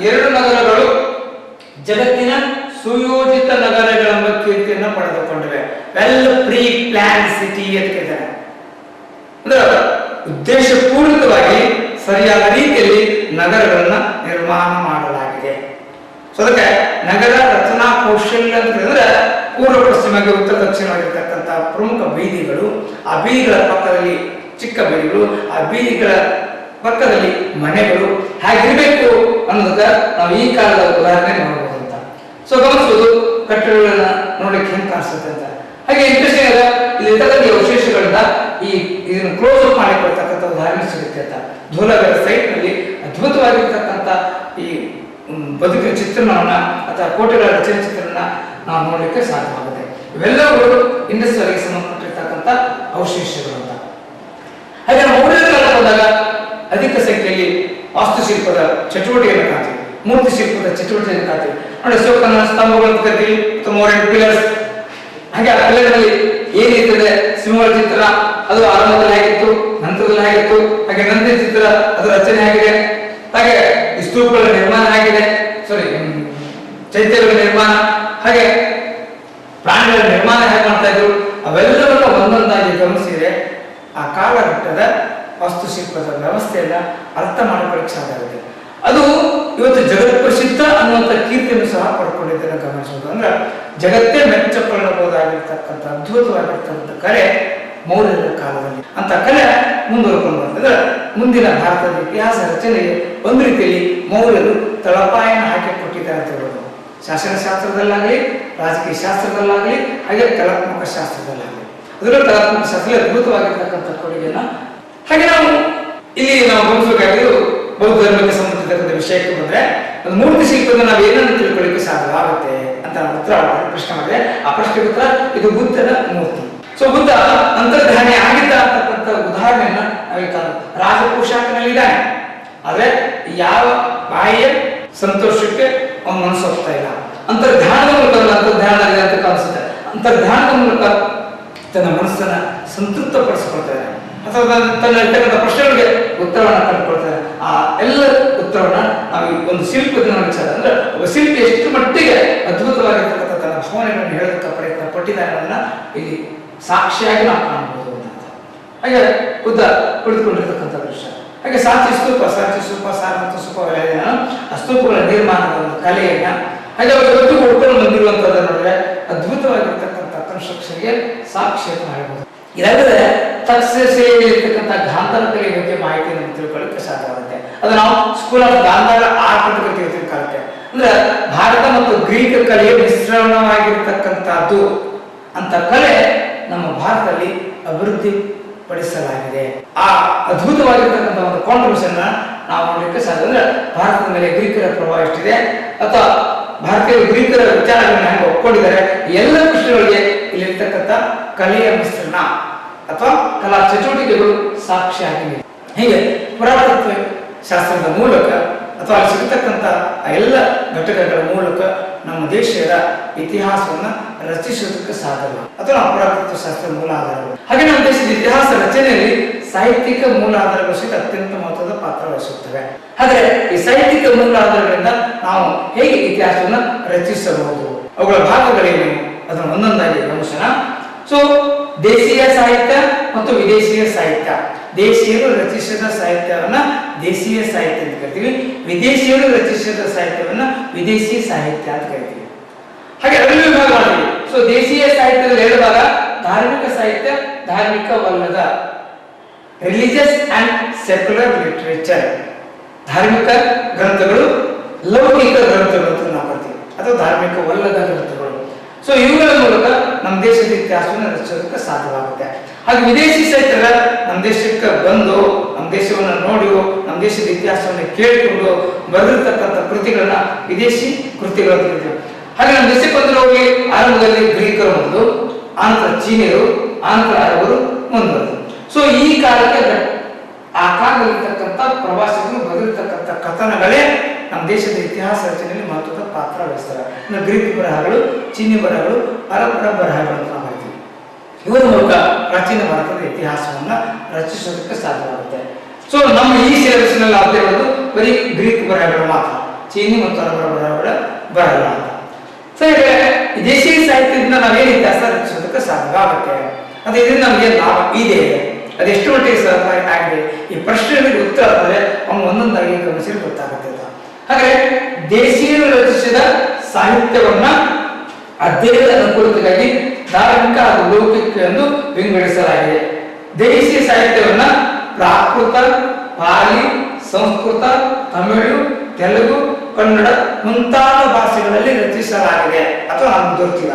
2 ನಗರಗಳು ಜಗತ್ತಿನ ಸುಯೋಜಿತ ನಗರಗಳೆಂಬ ಕೀರ್ತಿಯನ್ನು ಪಡೆದುಕೊಂಡಿವೆ. ವೆಲ್ ಪ್ರೀ ಪ್ಲಾನ್ ಸಿಟಿ ಅಂತ ಹೇಳ್ತಾರೆ. ಅಂದ್ರೆ ಉದ್ದೇಶಪೂರ್ವಕವಾಗಿ ಸರಿಯಾದ ರೀತಿಯಲ್ಲಿ ನಗರಗಳನ್ನ ನಿರ್ಮಾಣ ಮಾಡಲಾಗಿದೆ. ಸೊ ಅದಕ್ಕೆ ನಗರ ರಚನಾ ಕೌಶಲ್ಯ ಅಂತ ಹೇಳಿದ್ರೆ ಪೂರ್ವ ಪಶ್ಚಿಮಕ್ಕೆ ಉತ್ತರ ದಕ್ಷಿಣವಾಗಿರ್ತಕ್ಕಂಥ ಪ್ರಮುಖ ಬೀದಿಗಳು, ಆ ಬೀದಿಗಳ ಪಕ್ಕದಲ್ಲಿ ಚಿಕ್ಕ ಬೀದಿಗಳು, ಆ ಬೀದಿಗಳ ಪಕ್ಕದಲ್ಲಿ ಮನೆಗಳು ಹೇಗಿರ್ಬೇಕು ಅನ್ನೋದಕ್ಕೆ ನಾವು ಈ ಕಾಲದ ಉದಾಹರಣೆ ನೋಡಬಹುದು ಅಂತ. ಸೊ ಗಮನಿಸಬಹುದು ಕಟ್ಟಡಗಳನ್ನ ನೋಡ್ಲಿಕ್ಕೆ ಹೆಂಗೆ ಕಾಣಿಸುತ್ತೆ ಅಂತ. ಹಾಗೆ ಇಂಟ್ರೆಸ್ಟಿಂಗ್ ಅದ ಇಲ್ಲಿ ಇರ್ತಕ್ಕಂಥ ಅವಶೇಷಗಳಿಂದ ಇದನ್ನು ಕ್ಲೋಸ್ ಅಪ್ ಮಾಡಿಕೊಳ್ತಕ್ಕಂಥ ಉದಾಹರಣೆ ಸಿಗುತ್ತೆ ಅಂತ. ಧೂಲಗರ ಸೈಟ್ ನಲ್ಲಿ ಅದ್ಭುತವಾಗಿರ್ತಕ್ಕಂಥ ಈ ಬದುಕಿನ ಚಿತ್ರಣವನ್ನ ಅಥವಾ ಕೋಟೆಗಳ ರಚನೆ ಚಿತ್ರಣ ನಾವು ನೋಡಲಿಕ್ಕೆ ಸಾಧ್ಯವಾಗುತ್ತೆ. ಇವೆಲ್ಲವೂ ಇಂಡಸ್ಟ್ರಿಗೆ ಸಂಬಂಧಪಟ್ಟಿರ್ತಕ್ಕಂಥ ಅವಶೇಷಗಳು ಅಂತ. ಹಾಗೆ ಮೌರ್ಯರ ಕಾಲಕ್ಕೆ ಹೋದಾಗ ಅಧಿಕ ಸಂಖ್ಯೆಯಲ್ಲಿ ವಾಸ್ತುಶಿಲ್ಪದ ಚಟುವಟಿಕೆಯನ್ನು ಕಾಣ್ತೀವಿ, ಮೂರ್ತಿ ಶಿಲ್ಪದ ಚಟುವಟಿಕೆಯನ್ನು ಕಾಣ್ತೀವಿ. ನೋಡಿ ಶಿವಕನ ಸ್ತಂಭಗಳನ್ನು ಕರಿತೀವಿ, ಮೌರ್ಯನ್ ಪಿಲ್ಲರ್ಸ್. ಹಾಗೆ ಆ ಪಿಲ್ಲರ್ನಲ್ಲಿ ಏನಿರ್ತದೆ ಸಿಂಹಳ ಚಿತ್ರ ಅದು ಆರಂಭದಲ್ಲಿ ಆಗಿತ್ತು, ನಂತರದಲ್ಲಿ ಆಗಿತ್ತು. ಹಾಗೆ ನಂತರ ಚಿತ್ರ ಅದು ರಚನೆ ಆಗಿದೆ. ಹಾಗೆ ಸ್ತೂಪಗಳ ನಿರ್ಮಾಣ ಆಗಿದೆ, ಚೈತ್ಯಗಳ ನಿರ್ಮಾಣ, ಹಾಗೆ ಪ್ರಾಣಿಗಳ ನಿರ್ಮಾಣ ಹೇಗೆ ಮಾಡ್ತಾ ಇದ್ರು ಅವೆಲ್ಲವನ್ನು ಒಂದೊಂದಾಗಿ ಗಮನಿಸಿದ್ರೆ ಆ ಕಾಲಘಟ್ಟದ ವಾಸ್ತುಶಿಲ್ಪದ ವ್ಯವಸ್ಥೆಯನ್ನ ಅರ್ಥ ಮಾಡಿಕೊಳ್ಳಕ್ಕೆ ಸಾಧ್ಯ ಆಗುತ್ತೆ. ಅದು ಇವತ್ತು ಜಗತ್ ಪ್ರಸಿದ್ಧ ಅನ್ನುವಂಥ ಕೀರ್ತಿಯನ್ನು ಸಹ ಪಡ್ಕೊಂಡಿದ್ದನ್ನು ಗಮನಿಸಬಹುದು. ಅಂದ್ರೆ ಜಗತ್ತೇ ಮೆಚ್ಚಕೊಳ್ಳಬಹುದಾಗಿರ್ತಕ್ಕಂಥ ಅದ್ಭುತವಾಗಿರ್ತಕ್ಕಂಥ ಕಲೆ ಮೌರ್ಯರ ಕಾಲದಲ್ಲಿ ಅಂತ ಕಲೆ ಮುಂದುವರ್ಕೊಂಡು ಬರ್ತದೆ. ಮುಂದಿನ ಭಾರತದ ಇತಿಹಾಸ ರಚನೆಗೆ ಒಂದು ರೀತಿಯಲ್ಲಿ ಮೌರ್ಯರು ತಳಪಾಯನ ಹಾಕಿಕೊಟ್ಟಿದ್ದಾರೆ ಅಂತ ಹೇಳ್ಬೋದು. ಶಾಸನಶಾಸ್ತ್ರದಲ್ಲಾಗಲಿ, ರಾಜಕೀಯ ಶಾಸ್ತ್ರದಲ್ಲಾಗಲಿ, ಹಾಗೆ ಕಲಾತ್ಮಕ ಶಾಸ್ತ್ರದಲ್ಲಾಗಲಿ. ಅದರಲ್ಲೂ ಕಲಾತ್ಮಕ ಶಾಸ್ತ್ರದಲ್ಲಿ ಅದ್ಭುತವಾಗಿರ್ತಕ್ಕಂಥ ಕೊಡುಗೆಯನ್ನು ಹಾಗೆ ನಾವು ಗಮನಿಸಬೇಕಾಗಿದ್ದು ಬೌದ್ಧ ಧರ್ಮಕ್ಕೆ ಸಂಬಂಧಿಸಿದ ವಿಷಯಕ್ಕೆ ಬಂದ್ರೆ ಒಂದು ಮೂರ್ತಿ ಶಿಲ್ಪದಿಂದ ನಾವು ಏನನ್ನು ತಿಳ್ಕೊಳ್ಳಿಕ್ಕೆ ಸಾಧ್ಯವಾಗುತ್ತೆ ಅಂತ ಉತ್ತರ ಪ್ರಶ್ನೆ ಮಾಡಿದ್ರೆ ಆ ಪ್ರಶ್ನೆಗೆ ಉತ್ತರ ಇದು ಬುದ್ಧನ ಮೂರ್ತಿ. ಸೊ ಬುದ್ಧ ಅಂತರ್ಧಾನಿ ಆಗಿದ್ದ ಅಂತಕ್ಕಂಥ ಉದಾಹರಣೆಯನ್ನ ರಾಜ ಪೋಷಾಕನಲ್ಲಿದ್ದಾನೆ, ಆದ್ರೆ ಯಾವ ಬಾಯಿಯ ಸಂತೋಷಕ್ಕೆ ಅವನ ಮನಸ್ಸು ಹೋಗ್ತಾ ಇಲ್ಲ. ಅಂತರ್ಧಾನದ ಮೂಲಕ ಅಂತರ್ಧಾನದಲ್ಲಿ ಅಂತ ಕಾಣಿಸುತ್ತೆ. ಅಂತರ್ಧಾನದ ಮೂಲಕ ತನ್ನ ಮನಸ್ಸನ್ನ ಸಂತೃಪ್ತಪಡಿಸಿಕೊಳ್ತಾರೆ ಅಥವಾ ತನ್ನ ಇರ್ತಕ್ಕಂಥ ಪ್ರಶ್ನೆಗಳಿಗೆ ಉತ್ತರವನ್ನ ಕಂಡುಕೊಳ್ತಾರೆ. ಆ ಎಲ್ಲ ಉತ್ತರವನ್ನ ನಾವು ಒಂದು ಶಿಲ್ಪದಿಂದ ವಿಚಾರ ಅಂದ್ರೆ ಒಬ್ಬ ಶಿಲ್ಪಿ ಎಷ್ಟು ಮಟ್ಟಿಗೆ ಅದ್ಭುತವಾಗಿರ್ತಕ್ಕಂಥ ತನ್ನ ಭಾವನೆಗಳನ್ನು ಹೇಳೋದಕ್ಕೆ ಪ್ರಯತ್ನ ಪಟ್ಟಿದ್ದಾರೆ ಅನ್ನೋದನ್ನ ಇಲ್ಲಿ ಸಾಕ್ಷಿಯಾಗಿ ನಾವು ಕಾಣಬಹುದು ಅಂತ. ಹಾಗೆ ಬುದ್ಧ ಕುಳಿತುಕೊಂಡಿರ್ತಕ್ಕಂಥ ದೃಶ್ಯ. ಹಾಗೆ ಸಾಚಿ ಸ್ತೂಪ ಸಾರಮತ್ತು ಸ್ತೂಪಗಳೇನ ಆ ಸ್ತೂಪಗಳ ನಿರ್ಮಾಣದ ಒಂದು ಕಲೆಯನ್ನ ಹಾಗೆ ಅವರು ಇವತ್ತು ಕೊಡ್ಕೊಂಡು ಬಂದಿರುವಂತದ್ದು ನೋಡಿದ್ರೆ ಅದ್ಭುತವಾಗಿರ್ತಕ್ಕಂಥ ಕನ್ಸ್ಟ್ರಕ್ಷನ್ಗೆ ಸಾಕ್ಷಿಯನ್ನು ಹೇಳ್ಬೋದು. ಇದಾದರೆ ತಕ್ಷಶಿಲೆಯಲ್ಲಿರ್ತಕ್ಕಂಥ ಗಾಂಧಾರ ಕಲೆಯ ಬಗ್ಗೆ ಮಾಹಿತಿಯನ್ನು ತಿಳ್ಕೊಳ್ಳಿಕ್ಕೆ ಸಾಧ್ಯವಾಗುತ್ತೆ. ಅದು ನಾವು ಸ್ಕೂಲ್ ಆಫ್ ಗಾಂಧಾರ ಆರ್ಟ್ ಅಂತ ತಿಳ್ಕೊಳ್ಳುತ್ತೆ. ಅಂದ್ರೆ ಭಾರತ ಮತ್ತು ಗ್ರೀಕ್ ಕಲೆಯ ಮಿಶ್ರಣವಾಗಿರ್ತಕ್ಕಂಥದ್ದು ಅಂತ ಕಲೆ ನಮ್ಮ ಭಾರತದಲ್ಲಿ ಅಭಿವೃದ್ಧಿ ಪಡಿಸಲಾಗಿದೆ. ಆ ಅದ್ಭುತವಾಗಿರ್ತಕ್ಕಂಥ ಒಂದು ಕಾಂಟ್ರಿಬ್ಯೂಷನ್ ನಾವು ನೋಡಲಿಕ್ಕೆ ಸಾಧ್ಯ. ಅಂದ್ರೆ ಭಾರತದ ಮೇಲೆ ಗ್ರೀಕರ ಪ್ರಭಾವ ಎಷ್ಟಿದೆ ಅಥವಾ ಭಾರತೀಯ ಗ್ರೀಕರ ವಿಚಾರಗಳನ್ನ ಹೆಂಗೆ ಒಪ್ಕೊಂಡಿದ್ದಾರೆ ಎಲ್ಲ ಕೃಷ್ಣಗಳಿಗೆ ಇಲ್ಲಿರ್ತಕ್ಕಂಥ ಕಲೆಯ ಮಿಶ್ರಣ ಅಥವಾ ಕಲಾ ಚಟುವಟಿಕೆಗಳು ಸಾಕ್ಷಿಯಾಗಿವೆ. ಹೀಗೆ ಪುರಾತತ್ವ ಶಾಸ್ತ್ರದ ಮೂಲಕ ಅಥವಾ ಅಲ್ಲಿ ಸಿಗತಕ್ಕಂಥ ಎಲ್ಲ ಘಟಕಗಳ ಮೂಲಕ ನಮ್ಮ ದೇಶದ ಇತಿಹಾಸವನ್ನ ರಚಿಸೋದಕ್ಕೆ ಸಾಧ್ಯವಿಲ್ಲ ಅಥವಾ ನಮ್ಮ ಪುರಾತತ್ವ ಶಾಸ್ತ್ರದ ಮೂಲ ಆಧಾರಗಳು. ಹಾಗೆ ನಮ್ಮ ದೇಶದ ಇತಿಹಾಸ ರಚನೆಯಲ್ಲಿ ಸಾಹಿತ್ಯಿಕ ಮೂಲ ಆಧಾರಗಳು ಸಹಿತ ಅತ್ಯಂತ ಮಹತ್ವದ ಪಾತ್ರ ವಹಿಸುತ್ತವೆ. ಆದರೆ ಈ ಸಾಹಿತ್ಯಿಕ ಮೂಲ ಆಧಾರಗಳಿಂದ ನಾವು ಹೇಗೆ ಇತಿಹಾಸವನ್ನ ರಚಿಸಬಹುದು, ಅವುಗಳ ಭಾಗಗಳೇನು ಅದನ್ನು ಒಂದೊಂದಾಗಿ ಗಮನಿಸೋಣ. ಸೊ ದೇಶೀಯ ಸಾಹಿತ್ಯ ಮತ್ತು ವಿದೇಶೀಯ ಸಾಹಿತ್ಯ. ದೇಶೀಯರು ರಚಿಸಿದ ಸಾಹಿತ್ಯವನ್ನ ದೇಶೀಯ ಸಾಹಿತ್ಯ ಅಂತ ಕರಿತೀವಿ, ವಿದೇಶಿಯರು ರಚಿಸಿದ ಸಾಹಿತ್ಯವನ್ನ ವಿದೇಶಿ ಸಾಹಿತ್ಯ ಅಂತ ಕರಿತೀವಿ. ಹಾಗೆ ಎರಡು ವಿಭಾಗ ಮಾಡ್ತೀವಿ. ಸೊ ದೇಶೀಯ ಸಾಹಿತ್ಯದಲ್ಲಿ ಹೇಳುವಾಗ ಧಾರ್ಮಿಕ ಸಾಹಿತ್ಯ, ಧಾರ್ಮಿಕವಲ್ಲದ ರಿಲಿಜಿಯಸ್ ಅಂಡ್ ಸೆಕ್ಯುಲರ್ ಲಿಟರೇಚರ್, ಧಾರ್ಮಿಕ ಗ್ರಂಥಗಳು, ಲೌಕಿಕ ಗ್ರಂಥಗಳು ಅಂತ ನಾವು ಬರ್ತೀವಿ ಅಥವಾ ಧಾರ್ಮಿಕವಲ್ಲದ ಗ್ರಂಥಗಳು. ಸೊ ಇವುಗಳ ಮೂಲಕ ನಮ್ಮ ದೇಶದ ಇತಿಹಾಸವನ್ನು ರಚಿಸೋದಕ್ಕೆ ಸಾಧ್ಯವಾಗುತ್ತೆ. ಹಾಗೆ ವಿದೇಶಿ ಸಾಹಿತ್ಯ ನಮ್ಮ ದೇಶಕ್ಕೆ ಬಂದು ನಮ್ಮ ದೇಶವನ್ನು ನೋಡಿ ನಮ್ಮ ದೇಶದ ಇತಿಹಾಸವನ್ನು ಕೇಳಿಕೊಂಡು ಬರೆದಿರ್ತಕ್ಕಂಥ ಕೃತಿಗಳನ್ನ ವಿದೇಶಿ ಕೃತಿಗಳು ಅಂತ ಹೇಳ್ತೀವಿ. ಹಾಗೆ ನಮ್ಮ ದೇಶಕ್ಕೆ ಬಂದಿರೋರಿಗೆ ಆರಂಭದಲ್ಲಿ ಗ್ರೀಕರು ಮೊದಲು, ಆನಂತರ ಚೀನಿಯರು, ಆನಂತರ ಅರಬರು ಮುಂದುವರೆದು. ಸೊ ಈ ಕಾಲಕ್ಕೆ ಆ ಕಾಲದಲ್ಲಿರ್ತಕ್ಕಂಥ ಪ್ರವಾಸಿಗರು ಬರೆದಿರ್ತಕ್ಕಂಥ ಕಥನಗಳೇ ನಮ್ಮ ದೇಶದ ಇತಿಹಾಸ ರಚನೆಯಲ್ಲಿ ಮಹತ್ವದ ಪಾತ್ರ ವಹಿಸ್ತಾರೆ. ಗ್ರೀಕ್ ಬರಹಗಳು, ಚೀನಿ ಬರಹಗಳು, ಅರಬ್ಬರ ಬರಹಗಳು ಅಂತ ನಾವು ಹೇಳ್ತೀವಿ. ಇವರ ಮೂಲಕ ಪ್ರಾಚೀನ ಭಾರತದ ಇತಿಹಾಸವನ್ನ ರಚಿಸೋದಕ್ಕೆ ಸಾಧ್ಯವಾಗುತ್ತೆ. ಸೊ ನಮ್ಮ ಈ ಸಿಲೆಬಸ್ ನಲ್ಲಿ ಅರ್ಥ ಇರೋದು ಬರೀ ಗ್ರೀಕ್ ಬರಹಗಳು ಮಾತ್ರ, ಚೀನಿ ಮತ್ತು ಅರಬ್ಬರ ಬರಹಗಳ ಬರಹಗಳು ಅಂತ. ಸೊ ಈಗ ದೇಶೀಯ ಸಾಹಿತ್ಯದಿಂದ ನಾವೇನು ಇತಿಹಾಸ ರಚಿಸೋದಕ್ಕೆ ಸಾಧ್ಯವಾಗುತ್ತೆ, ಅದು ಇದರಿಂದ ನಮಗೆ ಲಾಭ ಇದೆ, ಅದೆಷ್ಟು ಮಟ್ಟಿಗೆ ಸಹಕಾರಿ ಆಗಿದೆ, ಈ ಪ್ರಶ್ನೆಗಳಿಗೆ ಉತ್ತರ ಆದರೆ ಅವನು ಒಂದೊಂದಾಗಿ ಗಮನಿಸಿ ಗೊತ್ತಾಗುತ್ತೆ. ಹಾಗೆ ದೇಶೀಯರು ರಚಿಸಿದ ಸಾಹಿತ್ಯವನ್ನ ಅಧ್ಯಯನದ ಅನುಕೂಲತೆಗಾಗಿ ಧಾರ್ಮಿಕ ಹಾಗೂ ಲೌಕಿಕ ಎಂದು ವಿಂಗಡಿಸಲಾಗಿದೆ. ದೇಶೀಯ ಸಾಹಿತ್ಯವನ್ನ ಪ್ರಾಕೃತ, ಪಾಲಿ, ಸಂಸ್ಕೃತ, ತಮಿಳು, ತೆಲುಗು, ಕನ್ನಡ ಮುಂತಾದ ಭಾಷೆಗಳಲ್ಲಿ ರಚಿಸಲಾಗಿದೆ ಅಥವಾ ನಮ್ಗೆ ದೊರಕಿಲ್ಲ.